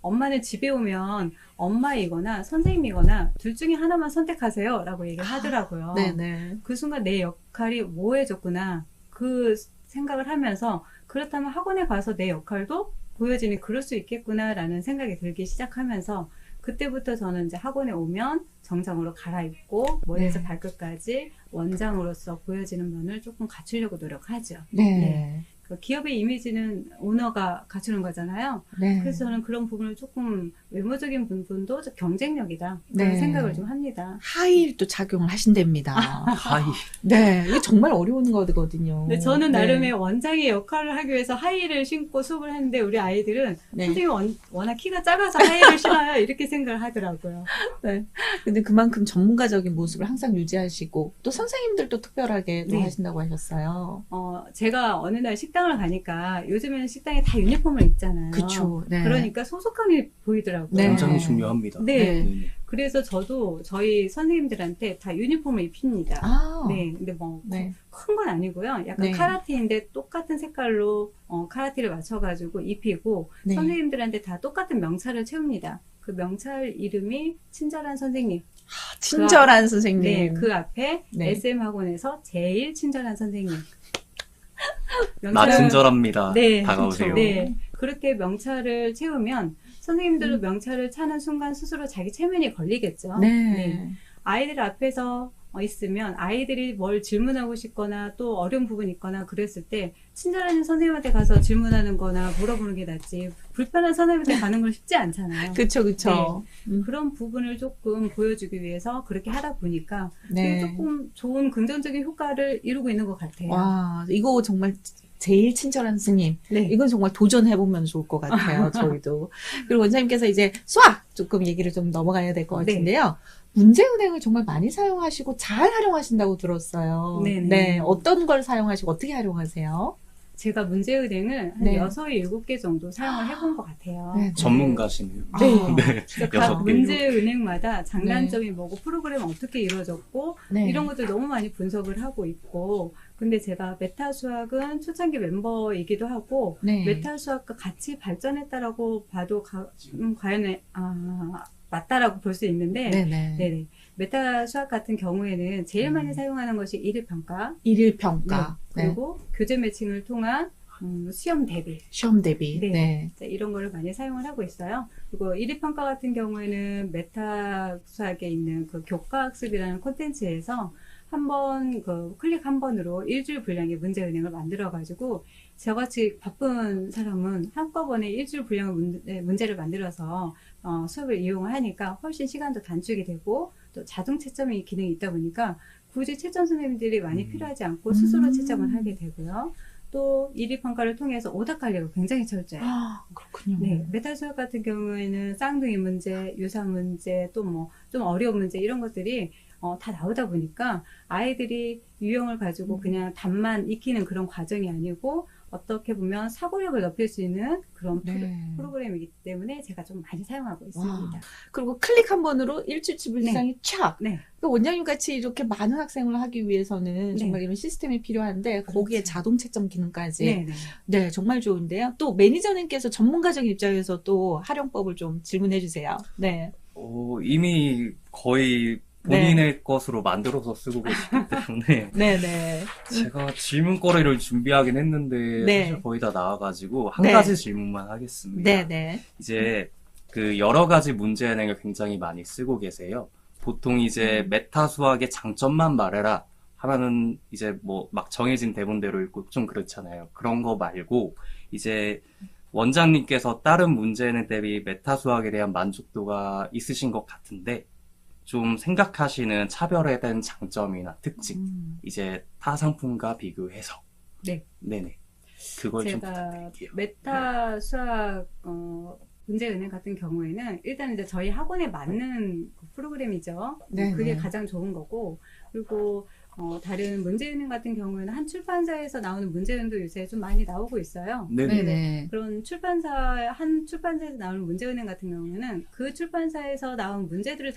엄마는 집에 오면 엄마이거나 선생님이거나 둘 중에 하나만 선택하세요 라고 얘기를 하더라고요. 네네. 그 순간 내 역할이 뭐해졌구나 그 생각을 하면서, 그렇다면 학원에 가서 내 역할도 보여지니 그럴 수 있겠구나라는 생각이 들기 시작하면서, 그때부터 저는 이제 학원에 오면 정장으로 갈아입고 머리에서 네. 발끝까지 원장으로서 보여지는 면을 조금 갖추려고 노력하죠. 네. 그 기업의 이미지는 오너가 갖추는 거잖아요. 네. 그래서 저는 그런 부분을 조금 외모적인 부분도 좀 경쟁력이다 그런 네. 생각을 좀 합니다. 하이힐도 착용을 하신답니다. 하이. 네. 이게 정말 어려운 거거든요. 근데 저는 네. 나름의 원장의 역할을 하기 위해서 하이힐을 신고 수업을 했는데, 우리 아이들은 네. 선생님이 워낙 키가 작아서 하이힐을 신어요 이렇게 생각을 하더라고요. 네. 근데 그만큼 전문가적인 모습을 항상 유지하시고, 또 선생님들도 특별하게 또 네. 하신다고 하셨어요. 제가 어느 날 식당을 가니까, 요즘에는 식당에 다 유니폼을 입잖아요. 그쵸. 네. 그러니까 소속감이 보이더라고요. 네. 굉장히 중요합니다. 네. 네네. 그래서 저도 저희 선생님들한테 다 유니폼을 입힙니다. 아. 네. 근데 뭐 네. 큰 건 아니고요. 약간 네. 카라티인데 똑같은 색깔로 카라티를 맞춰가지고 입히고, 네. 선생님들한테 다 똑같은 명찰을 채웁니다. 그 명찰 이름이 친절한 선생님. 친절한 선생님. 네, 그 앞에 네. SM 학원에서 제일 친절한 선생님. 나 명찰을- 친절합니다. 네, 다가오세요. 네, 그렇게 명찰을 채우면 선생님들도 명찰을 차는 순간 스스로 자기 체면이 걸리겠죠. 네. 아이들 앞에서 있으면 아이들이 뭘 질문하고 싶거나 또 어려운 부분이 있거나 그랬을 때, 친절한 선생님한테 가서 질문하는 거나 물어보는 게 낫지, 불편한 선생님한테 가는 건 쉽지 않잖아요. 그쵸, 그쵸. 그런 부분을 조금 보여주기 위해서 그렇게 하다 보니까 네. 조금 좋은 긍정적인 효과를 이루고 있는 것 같아요. 와, 이거 정말 제일 친절한 스님. 네. 이건 정말 도전해보면 좋을 것 같아요, 저희도. 그리고 원장님께서 이제 수학 조금 얘기를 좀 넘어가야 될 것 네. 같은데요. 문제은행을 정말 많이 사용하시고 잘 활용하신다고 들었어요. 네네. 네. 어떤 걸 사용하시고 어떻게 활용하세요? 제가 문제은행을 한 네. 6, 7개 정도 사용을 해본 것 같아요. 네. 전문가시네요. 네. 네. 그러니까 각 6개. 문제은행마다 장단점이 뭐고, 프로그램 어떻게 이루어졌고, 네. 이런 것들 너무 많이 분석을 하고 있고, 근데 제가 메타 수학은 초창기 멤버이기도 하고, 네. 메타 수학과 같이 발전했다라고 봐도 과연 맞다라고 볼 수 있는데, 네네. 네네. 메타 수학 같은 경우에는 제일 많이 사용하는 것이 일일평가, 일일 평가. 네. 그리고 교재 매칭을 통한 시험 대비, 시험 대비. 네. 네. 자, 이런 거를 많이 사용을 하고 있어요. 그리고 일일평가 같은 경우에는 메타 수학에 있는 그 교과학습이라는 콘텐츠에서 한번 클릭 한 번으로 일주일 분량의 문제은행을 만들어가지고, 저같이 바쁜 사람은 한꺼번에 일주일 분량의 문제를 만들어서 수업을 이용을 하니까 훨씬 시간도 단축이 되고, 또 자동 채점이 기능이 있다 보니까 굳이 채점 선생님들이 많이 필요하지 않고 스스로 채점을 하게 되고요. 또 일일평가를 통해서 오답 관리가 굉장히 철저해요. 아, 그렇군요. 네, 메타 수학 같은 경우에는 쌍둥이 문제, 유사 문제, 또 뭐 좀 어려운 문제, 이런 것들이 다 나오다 보니까 아이들이 유형을 가지고 그냥 답만 익히는 그런 과정이 아니고, 어떻게 보면 사고력을 높일 수 있는 그런 네. 프로그램이기 때문에 제가 좀 많이 사용하고 있습니다. 그리고 클릭 한 번으로 일주일 분량이 촥. 네. 그 원장님 같이 이렇게 많은 학생을 하기 위해서는 네. 정말 이런 시스템이 필요한데, 그렇죠. 거기에 자동 채점 기능까지. 네, 네. 네, 정말 좋은데요. 또 매니저님께서 전문가적인 입장에서 또 활용법을 좀 질문해 주세요. 네. 이미 거의 본인의 것으로 만들어서 쓰고 계시기 때문에 네네. 제가 질문거리를 준비하긴 했는데 네. 사실 거의 다 나와가지고 한 네. 가지 질문만 하겠습니다. 네네. 이제 그 여러 가지 문제은행을 굉장히 많이 쓰고 계세요. 보통 이제 메타 수학의 장점만 말해라 하면은 이제 뭐 막 정해진 대본대로 읽고 좀 그렇잖아요. 그런 거 말고 이제 원장님께서 다른 문제은행 대비 메타 수학에 대한 만족도가 있으신 것 같은데, 좀 생각하시는 차별화된 장점이나 특징, 이제 타 상품과 비교해서. 네. 네네. 그걸 좀 제가 부탁드릴게요. 메타 수학 문제은행 같은 경우에는 일단 이제 저희 학원에 맞는 그 프로그램이죠. 네, 그게 네. 가장 좋은 거고, 그리고 다른 문제은행 같은 경우에는 한 출판사에서 나오는 문제은행도 요새 좀 많이 나오고 있어요. 네네. 그런 한 출판사에서 나오는 문제은행 같은 경우에는 그 출판사에서 나온 문제들을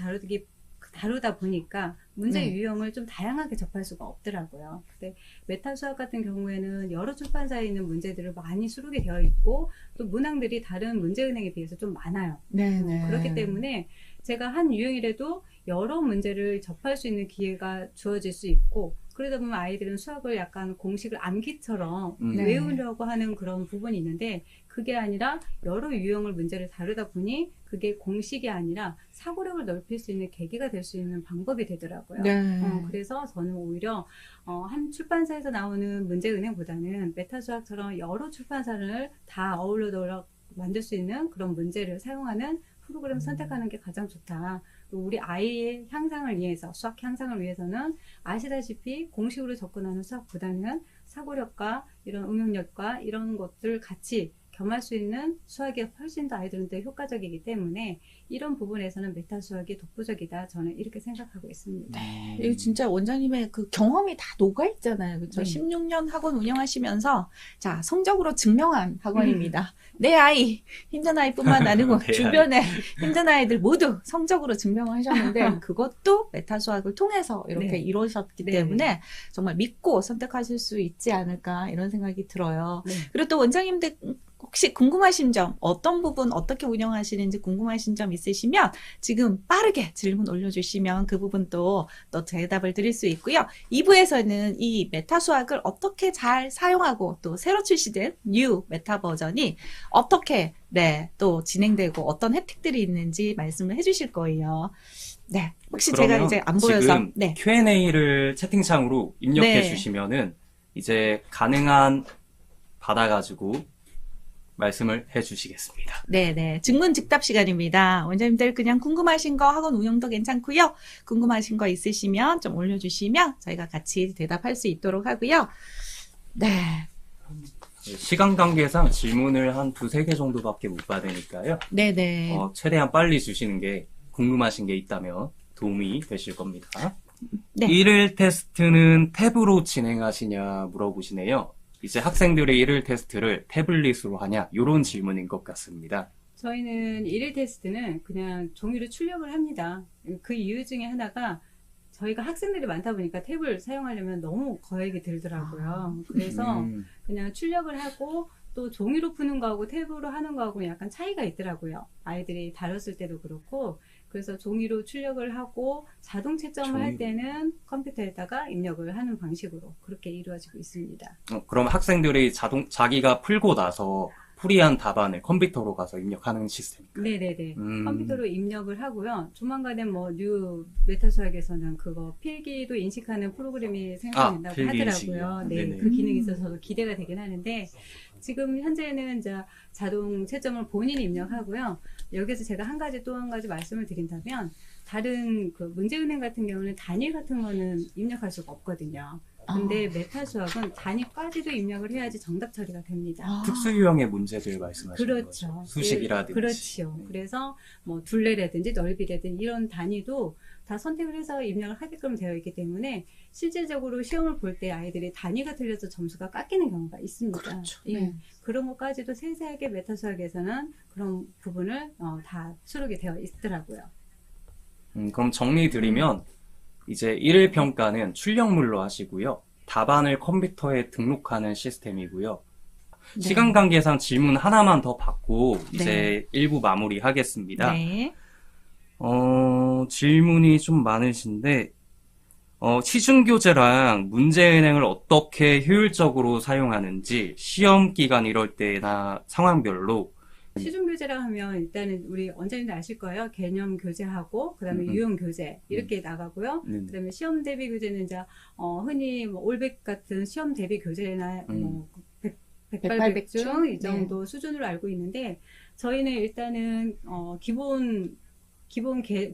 다루다 보니까 문제 네. 유형을 좀 다양하게 접할 수가 없더라고요. 근데 메타수학 같은 경우에는 여러 출판사에 있는 문제들을 많이 수록이 되어 있고 또 문항들이 다른 문제은행에 비해서 좀 많아요. 네네. 그렇기 때문에 제가 한 유형이라도 여러 문제를 접할 수 있는 기회가 주어질 수 있고 그러다 보면 아이들은 수학을 약간 공식을 암기처럼 네. 외우려고 하는 그런 부분이 있는데 그게 아니라 여러 유형을 문제를 다루다 보니 그게 공식이 아니라 사고력을 넓힐 수 있는 계기가 될 수 있는 방법이 되더라고요. 네. 그래서 저는 오히려 한 출판사에서 나오는 문제은행보다는 메타수학처럼 여러 출판사를 다 어울려 만들 수 있는 그런 문제를 사용하는 프로그램을 선택하는 게 가장 좋다. 또 우리 아이의 향상을 위해서, 수학 향상을 위해서는 아시다시피 공식으로 접근하는 수학보다는 사고력과 이런 응용력과 이런 것들을 같이 겸할 수 있는 수학이 훨씬 더 아이들한테 효과적이기 때문에 이런 부분에서는 메타 수학이 독보적이다. 저는 이렇게 생각하고 있습니다. 이거 진짜 원장님의 그 경험이 다 녹아있잖아요. 그렇죠? 네. 16년 학원 운영하시면서 자, 성적으로 증명한 학원입니다. 내 아이, 힘든 아이뿐만 아니고 내 아이. 주변에 힘든 아이들 모두 성적으로 증명을 하셨는데 그것도 메타 수학을 통해서 이렇게 네. 이루어졌기 네. 때문에 정말 믿고 선택하실 수 있지 않을까 이런 생각이 들어요. 네. 그리고 또 원장님들 혹시 궁금하신 점, 어떤 부분 어떻게 운영하시는지 궁금하신 점 있으시면 지금 빠르게 질문 올려주시면 그 부분도 또 대답을 드릴 수 있고요. 2부에서는 이 메타 수학을 어떻게 잘 사용하고 또 새로 출시된 뉴 메타 버전이 어떻게 또 진행되고 어떤 혜택들이 있는지 말씀을 해주실 거예요. 네, 혹시 제가 그러면 이제 안 보여서 지금 네. Q&A를 채팅창으로 입력해 네. 주시면은 이제 가능한 받아가지고 말씀을 해주시겠습니다. 네네. 증문즉답 시간입니다. 원장님들 그냥 궁금하신 거 학원 운영도 괜찮고요. 궁금하신 거 있으시면 좀 올려주시면 저희가 같이 대답할 수 있도록 하고요. 네. 시간 관계상 질문을 한 2-3개 정도밖에 못 받으니까요. 네네. 최대한 빨리 주시는 게 궁금하신 게 있다면 도움이 되실 겁니다. 네. 1일 테스트는 탭으로 진행하시냐 물어보시네요. 이제 학생들의 1일 테스트를 태블릿으로 하냐 이런 질문인 것 같습니다. 저희는 1일 테스트는 그냥 종이로 출력을 합니다. 그 이유 중에 하나가 저희가 학생들이 많다 보니까 탭을 사용하려면 너무 거액이 들더라고요. 그래서 그냥 출력을 하고 또 종이로 푸는 거하고 탭으로 하는 거하고 약간 차이가 있더라고요. 아이들이 다뤘을 때도 그렇고 그래서 종이로 출력을 하고 자동 채점을 할 때는 컴퓨터에다가 입력을 하는 방식으로 그렇게 이루어지고 있습니다. 그럼 학생들이 자기가 풀고 나서 풀이한 답안을 컴퓨터로 가서 입력하는 시스템인가요? 네네네. 컴퓨터로 입력을 하고요. 조만간에 뉴 메타 수학에서는 그거 필기도 인식하는 프로그램이 생성된다고 필기 하더라고요. 인식이요? 네, 네네. 그 기능이 있어서 저도 기대가 되긴 하는데 지금 현재는 이제 자동 채점을 본인이 입력하고요. 여기서 제가 또 한 가지 말씀을 드린다면 다른 그 문제은행 같은 경우는 단위 같은 거는 입력할 수가 없거든요. 근데 메타 수학은 단위까지도 입력을 해야지 정답 처리가 됩니다. 특수 유형의 문제들 말씀하시는 그렇죠. 거죠? 수식이라든지. 그렇죠. 그래서 둘레라든지 넓이라든지 이런 단위도 다 선택을 해서 입력을 하게끔 되어 있기 때문에 실질적으로 시험을 볼 때 아이들이 단위가 틀려서 점수가 깎이는 경우가 있습니다. 그렇죠. 예. 네. 그런 것까지도 세세하게 메타 수학에서는 그런 부분을 다 수록이 되어 있더라고요. 그럼 정리 드리면 이제 1일 평가는 출력물로 하시고요. 답안을 컴퓨터에 등록하는 시스템이고요. 네. 시간 관계상 질문 하나만 더 받고 네. 이제 1부 마무리하겠습니다. 네. 질문이 좀 많으신데 시중교재랑 문제은행을 어떻게 효율적으로 사용하는지 시험 기간 이럴 때나 상황별로 시중 교재라 하면 일단은 우리 원장님들 아실 거예요. 개념 교재하고 그다음에 유형 교재 이렇게 나가고요. 그다음에 시험 대비 교재는 이제 흔히 올백 같은 시험 대비 교재나 백발백중 이 정도 수준으로 알고 있는데 저희는 일단은 기본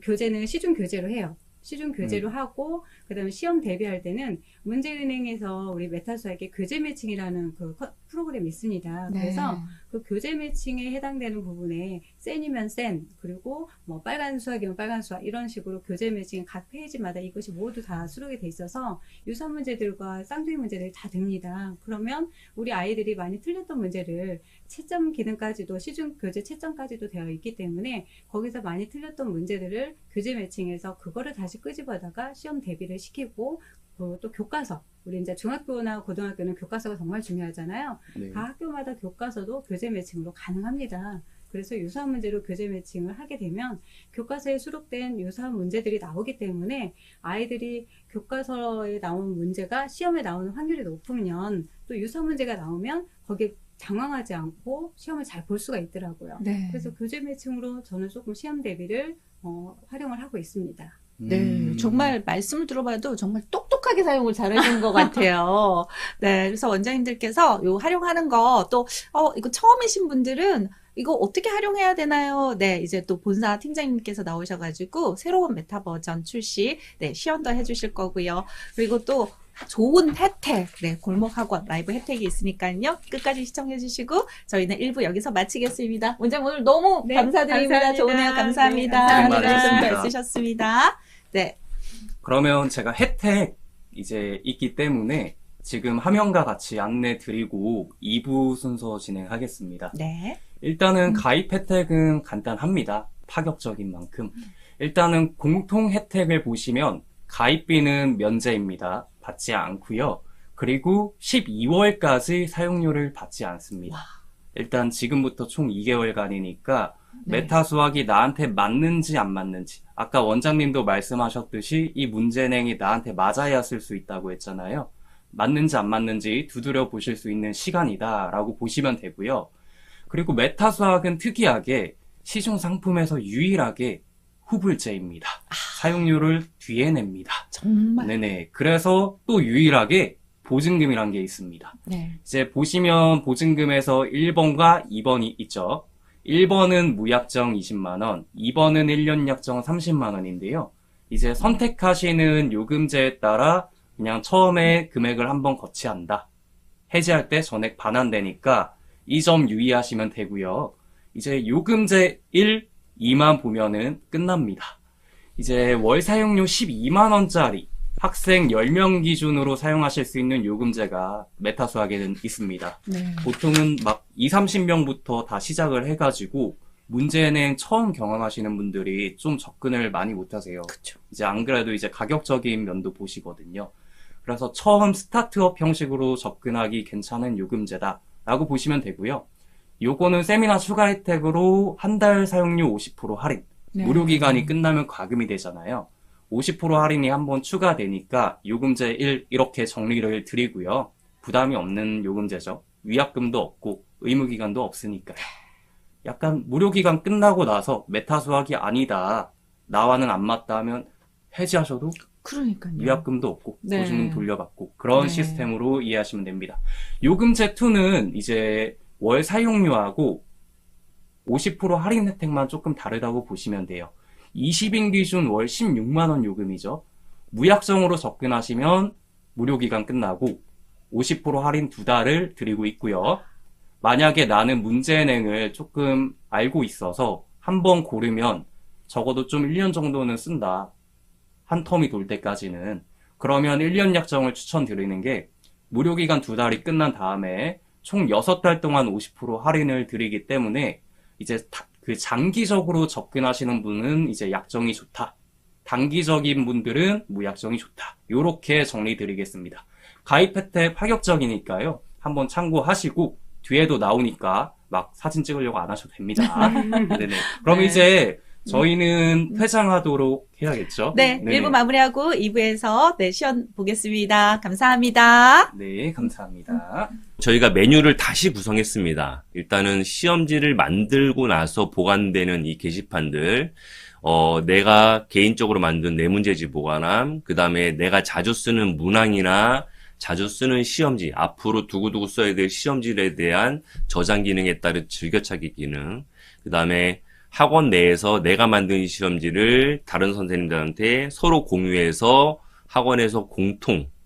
교재는 시중 교재로 해요. 시중 교재로 하고 그다음에 시험 대비할 때는 문제은행에서 우리 메타수학의 교재 매칭이라는 그 프로그램이 있습니다. 네. 그래서 그 교재 매칭에 해당되는 부분에 센이면 센, 그리고 뭐 빨간 수학이면 빨간 수학 이런 식으로 교재 매칭 각 페이지마다 이것이 모두 다 수록이 돼 있어서 유사 문제들과 쌍둥이 문제들이 다 됩니다. 그러면 우리 아이들이 많이 틀렸던 문제를 채점 기능까지도 시중 교재 채점까지도 되어 있기 때문에 거기서 많이 틀렸던 문제들을 교재 매칭해서 그거를 다시 끄집어다가 시험 대비를 시키고 또 교과서, 우리 이제 중학교나 고등학교는 교과서가 정말 중요하잖아요. 네. 각 학교마다 교과서도 교재 매칭으로 가능합니다. 그래서 유사한 문제로 교재 매칭을 하게 되면 교과서에 수록된 유사한 문제들이 나오기 때문에 아이들이 교과서에 나온 문제가 시험에 나오는 확률이 높으면 또 유사한 문제가 나오면 거기에 당황하지 않고 시험을 잘 볼 수가 있더라고요. 네. 그래서 교재 매칭으로 저는 조금 시험 대비를 활용을 하고 있습니다. 네, 정말 말씀을 들어봐도 정말 똑똑하게 사용을 잘하시는 것 같아요. 네, 그래서 원장님들께서 요 활용하는 거 또, 이거 처음이신 분들은 이거 어떻게 활용해야 되나요? 네, 이제 또 본사 팀장님께서 나오셔가지고 새로운 메타 버전 출시, 네, 시연도 해주실 거고요. 그리고 또 좋은 혜택, 네, 골목학원 라이브 혜택이 있으니까요. 끝까지 시청해주시고 저희는 1부 여기서 마치겠습니다. 원장님 오늘 너무 네, 감사드립니다. 감사합니다. 좋은 내용 감사합니다. 네, 오늘 감사합니다. 말씀 잘 쓰셨습니다. 네. 그러면 제가 혜택 이제 있기 때문에 지금 화면과 같이 안내 드리고 2부 순서 진행하겠습니다. 네. 일단은 가입 혜택은 간단합니다. 파격적인 만큼. 일단은 공통 혜택을 보시면 가입비는 면제입니다. 받지 않고요. 그리고 12월까지 사용료를 받지 않습니다. 일단 지금부터 총 2개월간이니까 네. 메타 수학이 나한테 맞는지 안 맞는지, 아까 원장님도 말씀하셨듯이 이 문제행이 나한테 맞아야 쓸 수 있다고 했잖아요. 맞는지 안 맞는지 두드려 보실 수 있는 시간이다라고 보시면 되고요. 그리고 메타 수학은 특이하게 시중 상품에서 유일하게 후불제입니다. 사용료를 뒤에 냅니다. 정말. 네네. 그래서 또 유일하게 보증금이란 게 있습니다. 네. 이제 보시면 보증금에서 1번과 2번이 있죠. 1번은 무약정 20만원, 2번은 1년 약정 30만원인데요. 이제 선택하시는 요금제에 따라 그냥 처음에 금액을 한번 거치한다. 해지할 때 전액 반환되니까 이 점 유의하시면 되고요. 이제 요금제 1, 2만 보면은 끝납니다. 이제 월 사용료 12만원짜리 학생 10명 기준으로 사용하실 수 있는 요금제가 메타 수학에는 있습니다. 네. 보통은 막 2, 30명부터 다 시작을 해가지고 문제은행 처음 경험하시는 분들이 좀 접근을 많이 못하세요. 그쵸. 이제 안 그래도 이제 가격적인 면도 보시거든요. 그래서 처음 스타트업 형식으로 접근하기 괜찮은 요금제다라고 보시면 되고요. 요거는 세미나 추가 혜택으로 한 달 사용료 50% 할인. 네. 무료 기간이 끝나면 과금이 되잖아요. 50% 할인이 한번 추가되니까 요금제 1 이렇게 정리를 드리고요. 부담이 없는 요금제죠. 위약금도 없고 의무기간도 없으니까요. 약간 무료 기간 끝나고 나서 메타 수학이 아니다, 나와는 안 맞다 하면 해지하셔도 그러니까요. 위약금도 없고 네. 보증금 돌려받고 그런 네. 시스템으로 이해하시면 됩니다. 요금제 2는 이제 월 사용료하고 50% 할인 혜택만 조금 다르다고 보시면 돼요. 20인 기준 월 16만원 요금이죠. 무약정으로 접근하시면 무료기간 끝나고 50% 할인 2달을 드리고 있고요. 만약에 나는 문제은행을 조금 알고 있어서 한번 고르면 적어도 좀 1년 정도는 쓴다. 한 텀이 돌 때까지는. 그러면 1년 약정을 추천드리는 게 무료기간 2달이 끝난 다음에 총 6달 동안 50% 할인을 드리기 때문에 이제 그 장기적으로 접근하시는 분은 이제 약정이 좋다. 단기적인 분들은 무약정이 좋다. 요렇게 정리드리겠습니다. 가입 혜택 파격적이니까요. 한번 참고하시고 뒤에도 나오니까 막 사진 찍으려고 안 하셔도 됩니다. 네네. 그럼 네. 이제 저희는 퇴장하도록 해야겠죠? 네, 네네. 1부 마무리하고 2부에서 네, 시연 보겠습니다. 감사합니다. 네, 감사합니다. 저희가 메뉴를 다시 구성했습니다. 일단은 시험지를 만들고 나서 보관되는 이 게시판들, 내가 개인적으로 만든 네 문제지 보관함, 그 다음에 내가 자주 쓰는 문항이나 자주 쓰는 시험지, 앞으로 두고두고 써야 될 시험지에 대한 저장 기능에 따른 즐겨찾기 기능, 그 다음에 학원 내에서 내가 만든 시험지를 다른 선생님들한테 서로 공유해서 학원에서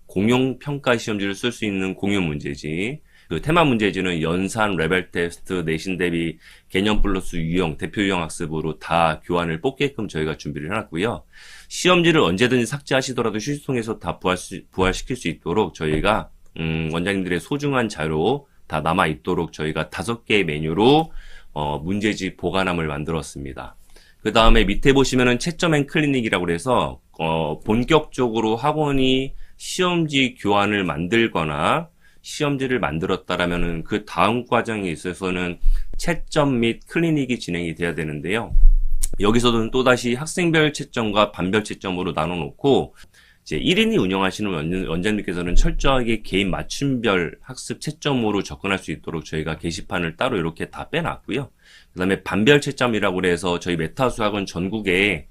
공용 평가 시험지를 쓸 수 있는 공유 문제지, 그 테마 문제지는 연산, 레벨 테스트, 내신 대비, 개념 플러스 유형, 대표 유형 학습으로 다 교환을 뽑게끔 저희가 준비를 해놨고요. 시험지를 언제든지 삭제하시더라도 휴지통에서 다 부활시킬 수 있도록 저희가 원장님들의 소중한 자료 다 남아있도록 저희가 5개의 메뉴로 문제지 보관함을 만들었습니다. 그 다음에 밑에 보시면은 채점 앤 클리닉이라고 해서 본격적으로 학원이 시험지 교환을 만들거나 시험지를 만들었다라면은 그 다음 과정에 있어서는 채점 및 클리닉이 진행이 돼야 되는데요. 여기서는 또다시 학생별 채점과 반별 채점으로 나눠놓고 이제 1인이 운영하시는 원장님께서는 철저하게 개인 맞춤별 학습 채점으로 접근할 수 있도록 저희가 게시판을 따로 이렇게 다 빼놨고요. 그 다음에 반별 채점이라고 해서 저희 메타수학은 전국에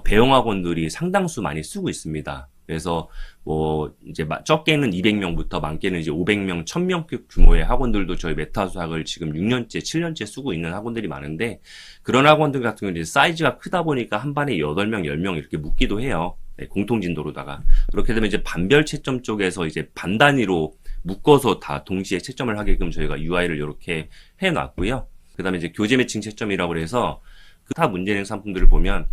배영학원들이 상당수 많이 쓰고 있습니다. 그래서 뭐 이제 적게는 200명부터 많게는 이제 500명, 1000명 규모의 학원들도 저희 메타수학을 지금 6년째, 7년째 쓰고 있는 학원들이 많은데 그런 학원들 같은 경우는 이제 사이즈가 크다 보니까 한 반에 8명, 10명 이렇게 묶기도 해요. 네, 공통 진도로다가. 그렇게 되면 이제 반별 채점 쪽에서 이제 반 단위로 묶어서 다 동시에 채점을 하게끔 저희가 UI를 이렇게 해놨고요. 그 다음에 이제 교재 매칭 채점이라고 해서 그 타 문제낸 상품들을 보면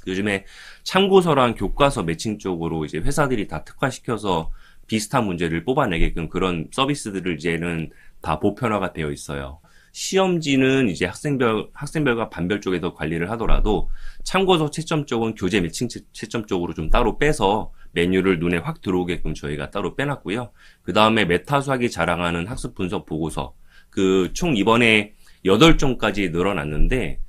요즘에 참고서랑 교과서 매칭 쪽으로 이제 회사들이 다 특화시켜서 비슷한 문제를 뽑아내게끔 그런 서비스들을 이제는 다 보편화가 되어 있어요. 시험지는 이제 학생별과 반별 쪽에서 관리를 하더라도 참고서 채점 쪽은 교재 매칭 채점 쪽으로 좀 따로 빼서 메뉴를 눈에 확 들어오게끔 저희가 따로 빼놨고요. 그 다음에 메타수학이 자랑하는 학습 분석 보고서 그 총 이번에 8종까지 늘어났는데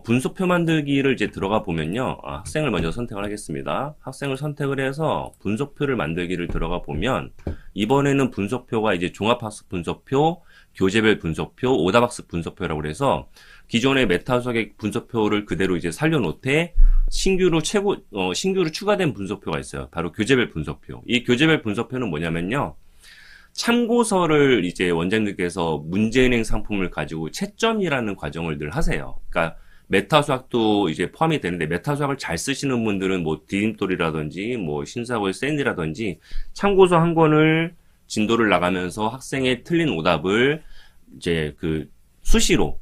분석표 만들기를 이제 들어가 보면요. 학생을 먼저 선택을 하겠습니다. 학생을 선택을 해서 분석표를 만들기를 들어가 보면 이번에는 분석표가 이제 종합학습 분석표, 교재별 분석표, 오답학습 분석표라고 해서 기존의 메타수학의 분석표를 그대로 이제 살려놓되 신규로 추가된 분석표가 있어요. 바로 교재별 분석표. 이 교재별 분석표는 뭐냐면요. 참고서를 이제 원장님께서 문제은행 상품을 가지고 채점이라는 과정을 늘 하세요. 그러니까 메타수학도 이제 포함이 되는데 메타수학을 잘 쓰시는 분들은 뭐 디딤돌이라든지 뭐 신사고의 샌이라든지 참고서 한 권을 진도를 나가면서 학생의 틀린 오답을 이제 그 수시로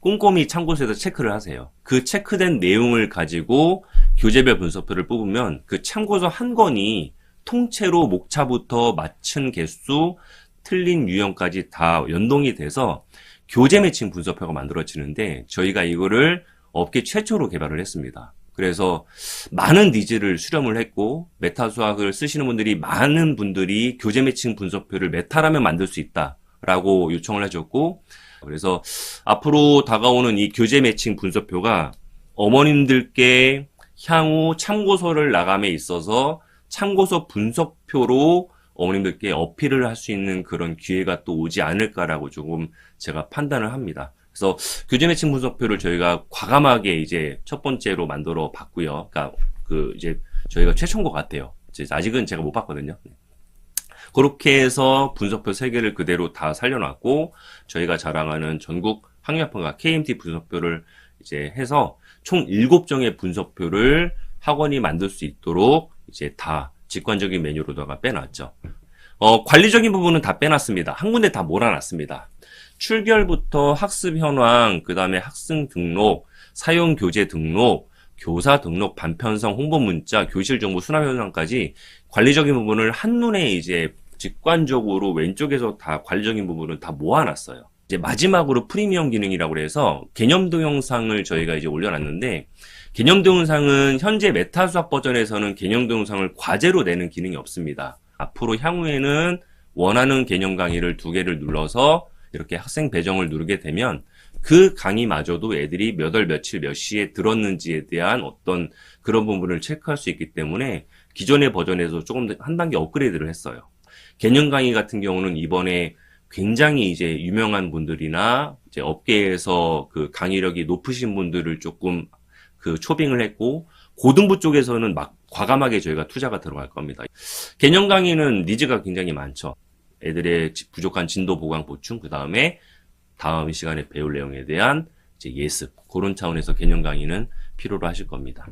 꼼꼼히 참고서에서 체크를 하세요. 그 체크된 내용을 가지고 교재별 분석표를 뽑으면 그 참고서 한 권이 통째로 목차부터 맞춘 개수, 틀린 유형까지 다 연동이 돼서 교재 매칭 분석표가 만들어지는데 저희가 이거를 업계 최초로 개발을 했습니다. 그래서 많은 니즈를 수렴을 했고 메타수학을 쓰시는 분들이 많은 분들이 교재 매칭 분석표를 메타라면 만들 수 있다라고 요청을 해줬고 그래서 앞으로 다가오는 이 교재 매칭 분석표가 어머님들께 향후 참고서를 나감에 있어서 참고서 분석표로 어머님들께 어필을 할 수 있는 그런 기회가 또 오지 않을까라고 조금 제가 판단을 합니다. 그래서 교재 매칭 분석표를 저희가 과감하게 이제 첫 번째로 만들어 봤고요. 그러니까 이제 저희가 최초인 것 같아요. 아직은 제가 못 봤거든요. 그렇게 해서 분석표 3개를 그대로 다 살려놨고 저희가 자랑하는 전국 학력평가 KMT 분석표를 이제 해서 총 7종의 분석표를 학원이 만들 수 있도록 이제 다 직관적인 메뉴로다가 빼놨죠. 관리적인 부분은 다 빼놨습니다. 한 군데 다 몰아놨습니다. 출결부터 학습 현황, 그 다음에 학생 등록, 사용 교재 등록, 교사 등록, 반편성, 홍보 문자, 교실 정보 수납 현황까지 관리적인 부분을 한눈에 이제 직관적으로 왼쪽에서 다 관리적인 부분을 다 모아놨어요. 이제 마지막으로 프리미엄 기능이라고 해서 개념 동영상을 저희가 이제 올려놨는데 개념 동영상은 현재 메타수학 버전에서는 개념 동영상을 과제로 내는 기능이 없습니다. 앞으로 향후에는 원하는 개념 강의를 2개를 눌러서 이렇게 학생 배정을 누르게 되면 그 강의마저도 애들이 몇 월 며칠 몇 시에 들었는지에 대한 어떤 그런 부분을 체크할 수 있기 때문에 기존의 버전에서 조금 더 한 단계 업그레이드를 했어요. 개념 강의 같은 경우는 이번에 굉장히 이제 유명한 분들이나 이제 업계에서 그 강의력이 높으신 분들을 조금 초빙을 했고 고등부 쪽에서는 막 과감하게 저희가 투자가 들어갈 겁니다. 개념 강의는 니즈가 굉장히 많죠. 애들의 부족한 진도 보강 보충, 그 다음에 다음 시간에 배울 내용에 대한 이제 예습 그런 차원에서 개념 강의는 필요로 하실 겁니다.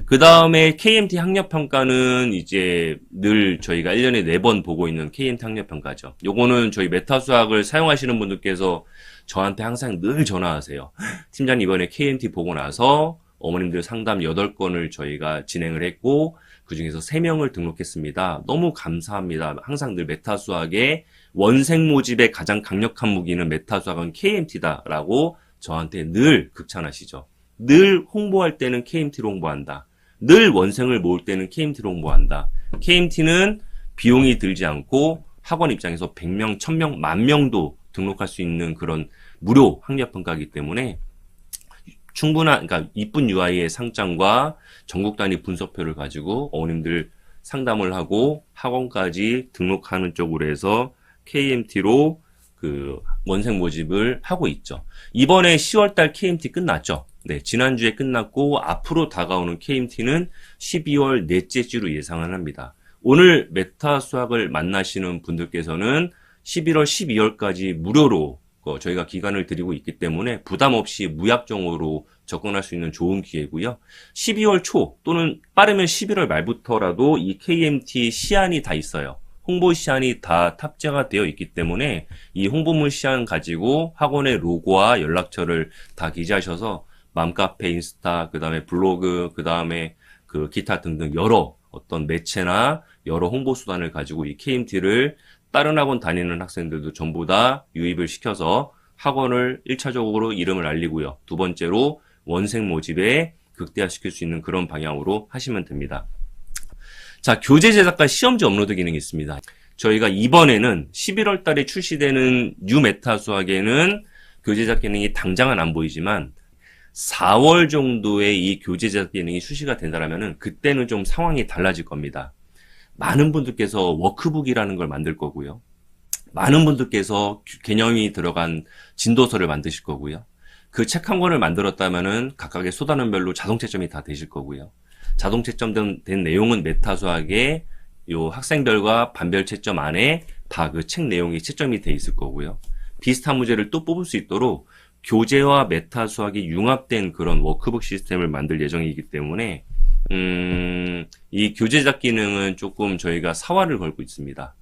그 다음에 KMT 학력평가는 이제 늘 저희가 1년에 4번 보고 있는 KMT 학력평가죠. 요거는 저희 메타수학을 사용하시는 분들께서 저한테 항상 늘 전화하세요. 팀장님 이번에 KMT 보고 나서 어머님들 상담 8건을 저희가 진행을 했고 그 중에서 3명을 등록했습니다. 너무 감사합니다. 항상 늘 메타수학의 원생 모집의 가장 강력한 무기는 메타수학은 KMT다라고 저한테 늘 극찬하시죠. 늘 홍보할 때는 KMT로 홍보한다. 늘 원생을 모을 때는 KMT로 홍보한다. KMT는 비용이 들지 않고 학원 입장에서 100명, 1000명, 10,000명도 등록할 수 있는 그런 무료 학력평가이기 때문에 충분한, 그러니까 이쁜 UI의 상장과 전국 단위 분석표를 가지고 어머님들 상담을 하고 학원까지 등록하는 쪽으로 해서 KMT로 그 원생 모집을 하고 있죠. 이번에 10월달 KMT 끝났죠. 네, 지난주에 끝났고 앞으로 다가오는 KMT는 12월 넷째 주로 예상을 합니다. 오늘 메타 수학을 만나시는 분들께서는 11월, 12월까지 무료로 저희가 기간을 드리고 있기 때문에 부담 없이 무약정으로 접근할 수 있는 좋은 기회고요. 12월 초 또는 빠르면 11월 말부터라도 이 KMT 시안이 다 있어요. 홍보 시안이 다 탑재가 되어 있기 때문에 이 홍보물 시안 가지고 학원의 로고와 연락처를 다 기재하셔서 맘카페, 인스타, 그 다음에 블로그, 그 다음에 그 기타 등등 여러 어떤 매체나 여러 홍보 수단을 가지고 이 KMT를 다른 학원 다니는 학생들도 전부 다 유입을 시켜서 학원을 1차적으로 이름을 알리고요. 두 번째로 원생 모집에 극대화시킬 수 있는 그런 방향으로 하시면 됩니다. 자, 교재 제작과 시험지 업로드 기능이 있습니다. 저희가 이번에는 11월 달에 출시되는 뉴 메타 수학에는 교재 제작 기능이 당장은 안 보이지만 4월 정도에 이 교재 제작 기능이 출시가 된다면은 그때는 좀 상황이 달라질 겁니다. 많은 분들께서 워크북이라는 걸 만들 거고요. 많은 분들께서 개념이 들어간 진도서를 만드실 거고요. 그 책 한 권을 만들었다면은 각각의 소단원별로 자동 채점이 다 되실 거고요. 자동 채점된 내용은 메타 수학의 요 학생별과 반별 채점 안에 다 그 책 내용이 채점이 돼 있을 거고요. 비슷한 문제를 또 뽑을 수 있도록 교재와 메타 수학이 융합된 그런 워크북 시스템을 만들 예정이기 때문에 이 교재 제작 기능은 조금 저희가 사활을 걸고 있습니다.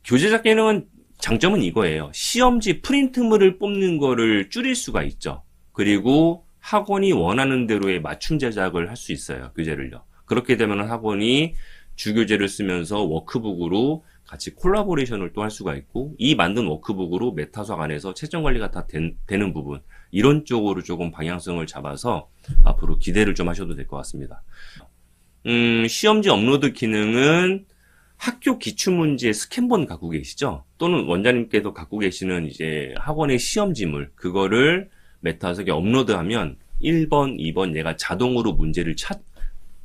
교재 제작 기능은 장점은 이거예요. 시험지 프린트물을 뽑는 거를 줄일 수가 있죠. 그리고 학원이 원하는 대로의 맞춤 제작을 할 수 있어요. 교재를요. 그렇게 되면 학원이 주교재를 쓰면서 워크북으로 같이 콜라보레이션을 또 할 수가 있고 이 만든 워크북으로 메타수학 안에서 채점 관리가 다 되는 부분 이런 쪽으로 조금 방향성을 잡아서 앞으로 기대를 좀 하셔도 될 것 같습니다. 시험지 업로드 기능은 학교 기출문제 스캔본 갖고 계시죠? 또는 원장님께서 갖고 계시는 이제 학원의 시험지물 그거를 메타수학에 업로드하면 1번, 2번 얘가 자동으로 문제를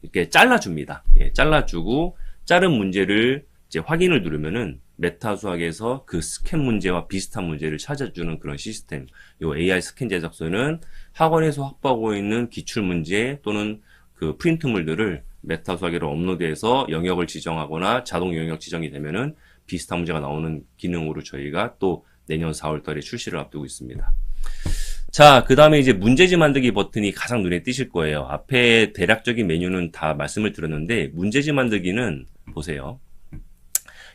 이렇게 잘라줍니다. 예, 잘라주고 자른 문제를 이제 확인을 누르면은 메타 수학에서 그 스캔 문제와 비슷한 문제를 찾아주는 그런 시스템. 요 AI 스캔 제작소는 학원에서 확보하고 있는 기출 문제 또는 그 프린트물들을 메타 수학으로 업로드해서 영역을 지정하거나 자동 영역 지정이 되면은 비슷한 문제가 나오는 기능으로 저희가 또 내년 4월 달에 출시를 앞두고 있습니다. 자, 그 다음에 이제 문제지 만들기 버튼이 가장 눈에 띄실 거예요. 앞에 대략적인 메뉴는 다 말씀을 드렸는데 문제지 만들기는 보세요.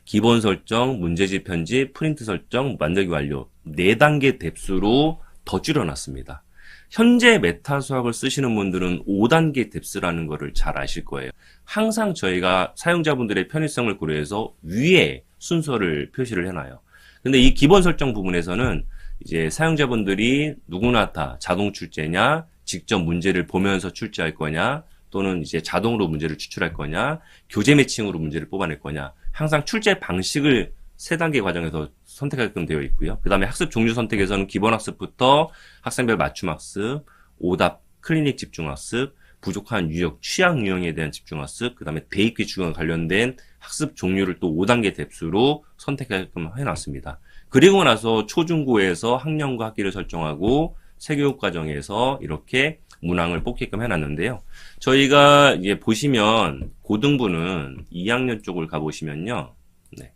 기본 설정, 문제지 편집, 프린트 설정, 만들기 완료 4단계 뎁스로 더 줄여놨습니다. 현재 메타 수학을 쓰시는 분들은 5단계 뎁스라는 거를 잘 아실 거예요. 항상 저희가 사용자분들의 편의성을 고려해서 위에 순서를 표시를 해놔요. 근데 이 기본 설정 부분에서는 이제 사용자분들이 누구나 다 자동 출제냐, 직접 문제를 보면서 출제할 거냐, 또는 이제 자동으로 문제를 추출할 거냐, 교재 매칭으로 문제를 뽑아낼 거냐, 항상 출제 방식을 3단계 과정에서 선택하게끔 되어 있고요. 그 다음에 학습 종류 선택에서는 기본 학습부터 학생별 맞춤 학습, 오답, 클리닉 집중 학습, 부족한 유형, 취약 유형에 대한 집중 학습, 그 다음에 대입 기출과 관련된 학습 종류를 또 5단계 뎁스로 선택하게끔 해놨습니다. 그리고 나서 초중고에서 학년과 학기를 설정하고 세교육 과정에서 이렇게 문항을 뽑게끔 해놨는데요. 저희가 이제 보시면 고등부는 2학년 쪽을 가보시면요. 네.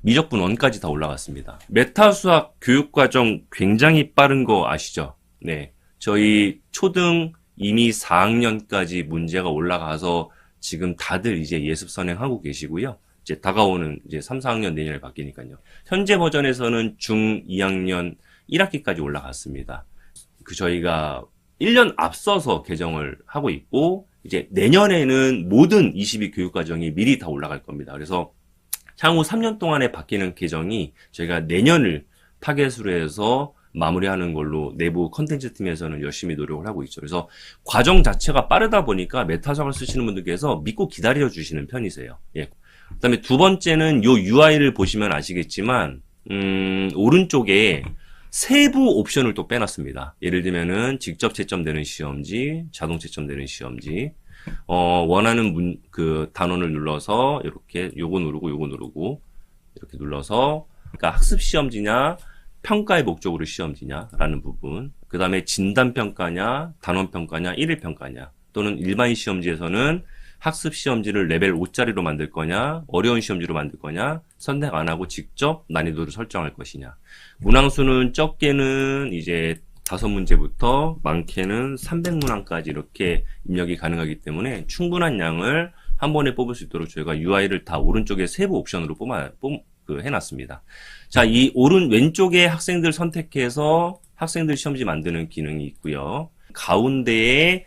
미적분 1까지 다 올라갔습니다. 메타 수학 교육과정 굉장히 빠른 거 아시죠? 네. 저희 초등 이미 4학년까지 문제가 올라가서 지금 다들 이제 예습 선행하고 계시고요. 이제 다가오는 이제 3, 4학년 내년에 바뀌니까요. 현재 버전에서는 중 2학년 1학기까지 올라갔습니다. 저희가 1년 앞서서 개정을 하고 있고, 이제 내년에는 모든 22 교육과정이 미리 다 올라갈 겁니다. 그래서 향후 3년 동안에 바뀌는 개정이 저희가 내년을 타겟으로 해서 마무리하는 걸로 내부 컨텐츠 팀에서는 열심히 노력을 하고 있죠. 그래서 과정 자체가 빠르다 보니까 메타수학을 쓰시는 분들께서 믿고 기다려 주시는 편이세요. 예. 그다음에 두 번째는 요 UI를 보시면 아시겠지만 오른쪽에 세부 옵션을 또 빼놨습니다. 예를 들면은 직접 채점되는 시험지, 자동 채점되는 시험지, 원하는 그 단원을 눌러서 이렇게 요거 누르고 이렇게 눌러서, 그러니까 학습 시험지냐 평가의 목적으로 시험지냐라는 부분, 그 다음에 진단평가냐 단원평가냐 1일 평가냐, 또는 일반인 시험지에서는 학습 시험지를 레벨 5짜리로 만들 거냐, 어려운 시험지로 만들 거냐, 선택 안 하고 직접 난이도를 설정할 것이냐. 문항수는 적게는 이제 5문제부터 많게는 300문항까지 이렇게 입력이 가능하기 때문에 충분한 양을 한 번에 뽑을 수 있도록 저희가 UI를 다 오른쪽에 세부 옵션으로 해놨습니다. 자, 이 왼쪽에 학생들 선택해서 학생들 시험지 만드는 기능이 있고요. 가운데에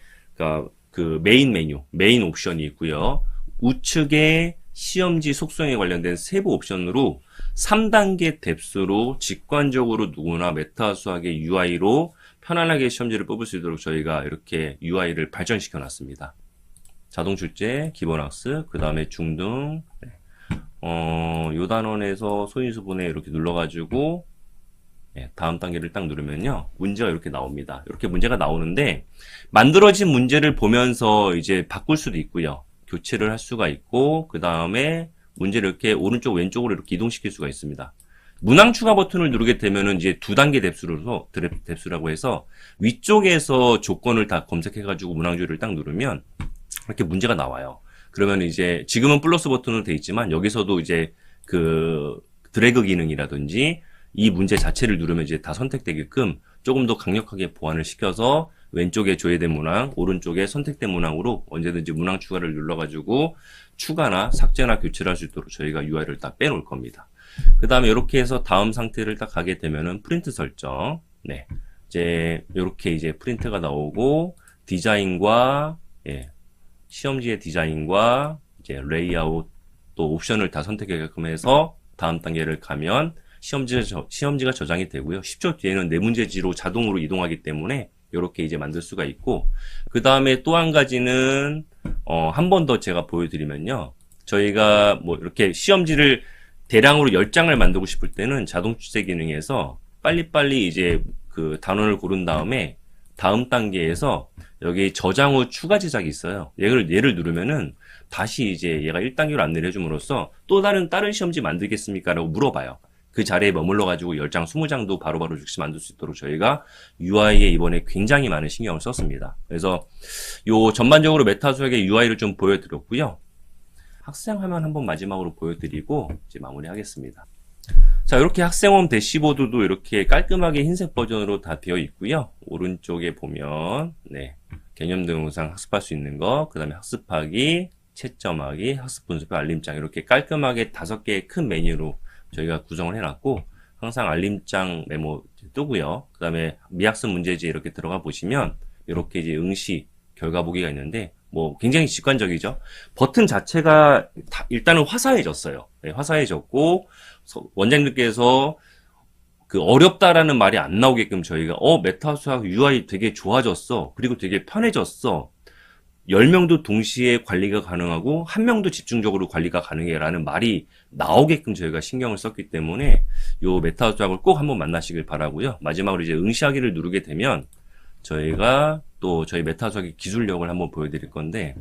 그 메인 메뉴, 메인 옵션이 있고요. 우측에 시험지 속성에 관련된 세부 옵션으로 3단계 뎁스로 직관적으로 누구나 메타수학의 UI로 편안하게 시험지를 뽑을 수 있도록 저희가 이렇게 UI를 발전시켜 놨습니다. 자동 출제, 기본학습, 그 다음에 중등, 요 단원에서 소인수 보내 이렇게 눌러가지고, 다음 단계를 딱 누르면요, 문제가 이렇게 나옵니다. 이렇게 문제가 나오는데, 만들어진 문제를 보면서 이제 바꿀 수도 있고요. 교체를 할 수가 있고, 그 다음에 문제를 이렇게 오른쪽 왼쪽으로 이렇게 이동시킬 수가 있습니다. 문항 추가 버튼을 누르게 되면은 이제 2단계 뎁스라고 해서 위쪽에서 조건을 다 검색해가지고 문항주를 딱 누르면 이렇게 문제가 나와요. 그러면 이제 지금은 플러스 버튼으로 돼 있지만 여기서도 이제 그 드래그 기능이라든지 이 문제 자체를 누르면 이제 다 선택되게끔 조금 더 강력하게 보완을 시켜서 왼쪽에 조회된 문항, 오른쪽에 선택된 문항으로 언제든지 문항 추가를 눌러가지고 추가나 삭제나 교체를 할 수 있도록 저희가 UI를 딱 빼놓을 겁니다. 그 다음에 이렇게 해서 다음 상태를 딱 가게 되면은 프린트 설정. 네. 이제 이렇게 이제 프린트가 나오고 디자인과, 시험지의 디자인과 이제 레이아웃 또 옵션을 다 선택하게끔 해서 다음 단계를 가면 시험지가 저장이 되고요. 10초 뒤에는 내 문제지로 자동으로 이동하기 때문에 이렇게 이제 만들 수가 있고, 그 다음에 또 한 가지는 한 번 더 제가 보여드리면요, 저희가 뭐 이렇게 시험지를 대량으로 10장을 만들고 싶을 때는 자동 출제 기능에서 빨리빨리 이제 그 단원을 고른 다음에 다음 단계에서 여기 저장 후 추가 제작이 있어요. 얘를 누르면은 다시 이제 얘가 1단계로 안내를 해줌으로써 또 다른 시험지 만들겠습니까? 라고 물어봐요. 그 자리에 머물러가지고 10장, 20장도 바로바로 즉시 만들 수 있도록 저희가 UI에 이번에 굉장히 많은 신경을 썼습니다. 그래서 요 전반적으로 메타수학의 UI를 좀 보여드렸고요. 학생 화면 한번 마지막으로 보여드리고 이제 마무리하겠습니다. 자, 이렇게 학생홈 대시보드도 이렇게 깔끔하게 흰색 버전으로 다 되어 있고요. 오른쪽에 보면 개념 동영상 학습할 수 있는 거, 그 다음에 학습하기, 채점하기, 학습 분석표 알림장 이렇게 깔끔하게 5개의 큰 메뉴로 저희가 구성을 해놨고, 항상 알림장 메모 뜨고요. 그 다음에 미학습 문제지에 이렇게 들어가 보시면 이렇게 이제 응시 결과 보기가 있는데 뭐 굉장히 직관적이죠. 버튼 자체가 일단은 화사해졌어요. 화사해졌고 원장님들께서 그 어렵다라는 말이 안 나오게끔 저희가 메타수학 UI 되게 좋아졌어. 그리고 되게 편해졌어. 10명도 동시에 관리가 가능하고 1명도 집중적으로 관리가 가능해라는 말이 나오게끔 저희가 신경을 썼기 때문에 요 메타수학을 꼭 한번 만나시길 바라고요. 마지막으로 이제 응시하기를 누르게 되면 저희가 또 저희 메타수학의 기술력을 한번 보여드릴 건데,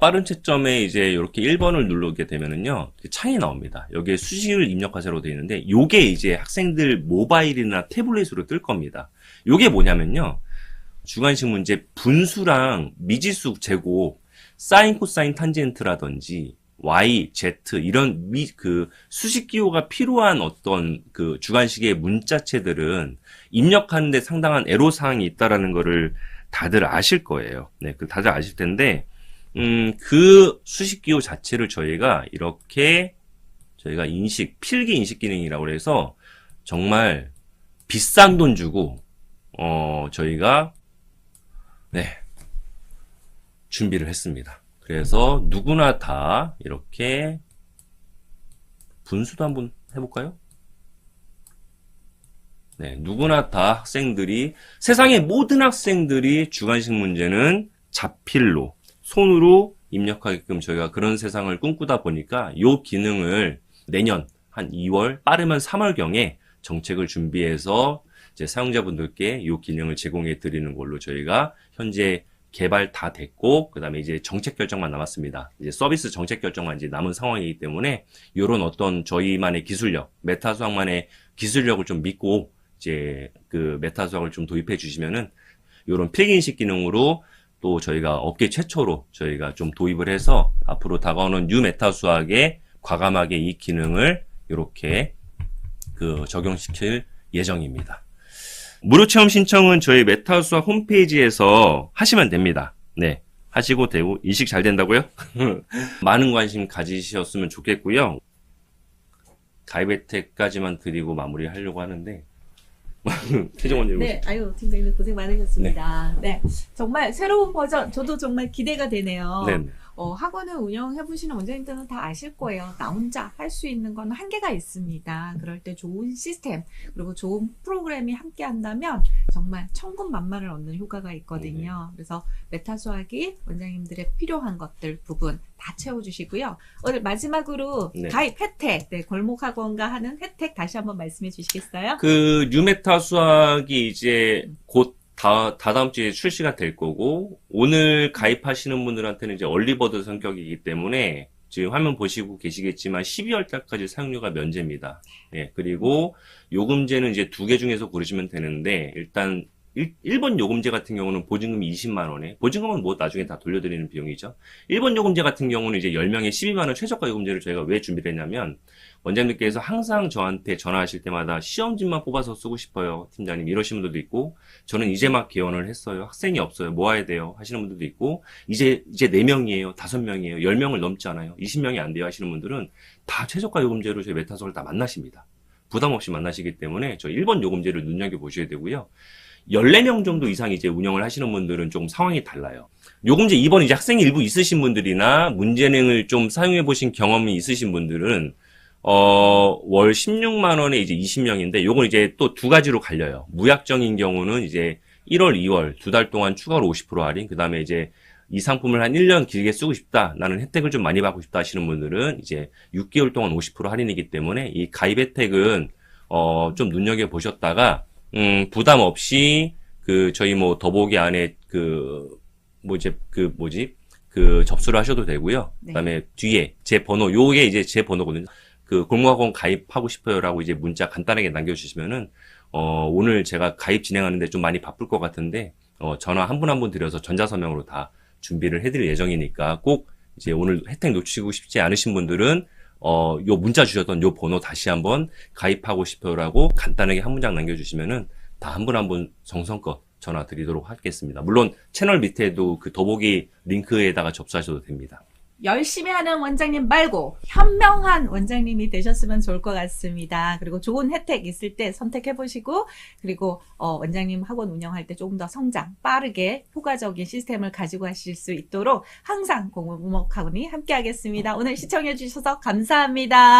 빠른 채점에 이제 이렇게 1번을 누르게 되면은요, 창이 나옵니다. 여기에 수식을 입력하세요로 되어 있는데, 요게 이제 학생들 모바일이나 태블릿으로 뜰 겁니다. 요게 뭐냐면요, 주관식 문제 분수랑 미지수 제곱, 사인, 코사인, 탄젠트라든지, Y, Z 이런 그 수식 기호가 필요한 어떤 그 주관식의 문자체들은 입력하는데 상당한 애로사항이 있다라는 거를 다들 아실 거예요. 네, 그 다들 아실 텐데, 그 수식 기호 자체를 저희가 이렇게 저희가 필기 인식 기능이라고 해서 정말 비싼 돈 주고, 저희가, 네, 준비를 했습니다. 그래서 누구나 다 이렇게 분수도 한번 해볼까요? 네, 누구나 다 학생들이, 세상의 모든 학생들이 주관식 문제는 자필로, 손으로 입력하게끔 저희가 그런 세상을 꿈꾸다 보니까 이 기능을 내년 한 2월, 빠르면 3월경에 정책을 준비해서 이제 사용자분들께 이 기능을 제공해 드리는 걸로 저희가 현재 개발 다 됐고, 그 다음에 이제 정책 결정만 남았습니다. 이제 서비스 정책 결정만 이제 남은 상황이기 때문에, 요런 어떤 저희만의 기술력, 메타 수학만의 기술력을 좀 믿고, 이제 그 메타 수학을 좀 도입해 주시면은, 요런 필기인식 기능으로 또 저희가 업계 최초로 저희가 좀 도입을 해서, 앞으로 다가오는 뉴 메타 수학에 과감하게 이 기능을 이렇게 그 적용시킬 예정입니다. 무료 체험 신청은 저희 메타 수학 홈페이지에서 하시면 됩니다. 네. 하시고 되고, 인식 잘 된다고요? 많은 관심 가지셨으면 좋겠고요. 가입 혜택까지만 드리고 마무리 하려고 하는데, 최정원 네, 아유, 팀장님 고생 많으셨습니다. 네. 정말 새로운 버전, 저도 정말 기대가 되네요. 네. 학원을 운영해보시는 원장님들은 다 아실 거예요. 나 혼자 할 수 있는 건 한계가 있습니다. 그럴 때 좋은 시스템, 그리고 좋은 프로그램이 함께 한다면 정말 천군만마를 얻는 효과가 있거든요. 그래서 메타 수학이 원장님들의 필요한 것들 부분 다 채워주시고요. 오늘 마지막으로 네. 가입 혜택, 네, 골목학원과 하는 혜택 다시 한번 말씀해 주시겠어요? 그 뉴메타 수학이 이제 곧 다다음 주에 출시가 될 거고, 오늘 가입하시는 분들한테는 이제 얼리버드 성격이기 때문에 지금 화면 보시고 계시겠지만 12월 달까지 사용료가 면제입니다. 예, 그리고 요금제는 이제 2개 중에서 고르시면 되는데, 일단 1번 요금제 같은 경우는 보증금이 20만 원에, 보증금은 뭐 나중에 다 돌려드리는 비용이죠. 1번 요금제 같은 경우는 이제 10명에 12만 원 최저가 요금제를 저희가 왜 준비를 했냐면, 원장님께서 항상 저한테 전화하실 때마다 시험지만 뽑아서 쓰고 싶어요, 팀장님, 이러시는 분들도 있고, 저는 이제 막 개원을 했어요, 학생이 없어요, 뭐 해야 돼요 하시는 분들도 있고, 이제 4명이에요, 5명이에요, 10명을 넘지 않아요, 20명이 안 돼요 하시는 분들은 다 최저가 요금제로 저희 메타수학을 다 만나십니다. 부담 없이 만나시기 때문에 저 1번 요금제를 눈여겨보셔야 되고요. 14명 정도 이상 이제 운영을 하시는 분들은 좀 상황이 달라요. 요금제 2번 이제 학생이 일부 있으신 분들이나 문제능을 좀 사용해 보신 경험이 있으신 분들은 월 16만 원에 이제 20명인데, 요건 이제 또 2가지로 갈려요. 무약정인 경우는 이제 1월, 2월 2달 동안 추가로 50% 할인, 그 다음에 이제 이 상품을 한 1년 길게 쓰고 싶다, 나는 혜택을 좀 많이 받고 싶다 하시는 분들은 이제 6개월 동안 50% 할인이기 때문에 이 가입 혜택은 좀 눈여겨 보셨다가 부담 없이 저희 뭐 더보기 안에 접수를 하셔도 되고요. 네. 그다음에 뒤에 제 번호, 요게 이제 제 번호거든요. 골목학원 가입하고 싶어요라고 이제 문자 간단하게 남겨주시면은 오늘 제가 가입 진행하는데 좀 많이 바쁠 것 같은데 전화 한 분 한 분 드려서 전자서명으로 다 준비를 해드릴 예정이니까, 꼭 이제 오늘 혜택 놓치고 싶지 않으신 분들은 요 문자 주셨던 요 번호 다시 한번 가입하고 싶어요라고 간단하게 한 문장 남겨주시면은 다 한 분 한 분 정성껏 전화 드리도록 하겠습니다. 물론 채널 밑에도 그 더보기 링크에다가 접수하셔도 됩니다. 열심히 하는 원장님 말고 현명한 원장님이 되셨으면 좋을 것 같습니다. 그리고 좋은 혜택 있을 때 선택해보시고, 그리고 원장님 학원 운영할 때 조금 더 성장, 빠르게 효과적인 시스템을 가지고 하실 수 있도록 항상 골목학원이 함께 하겠습니다. 오늘 시청해주셔서 감사합니다.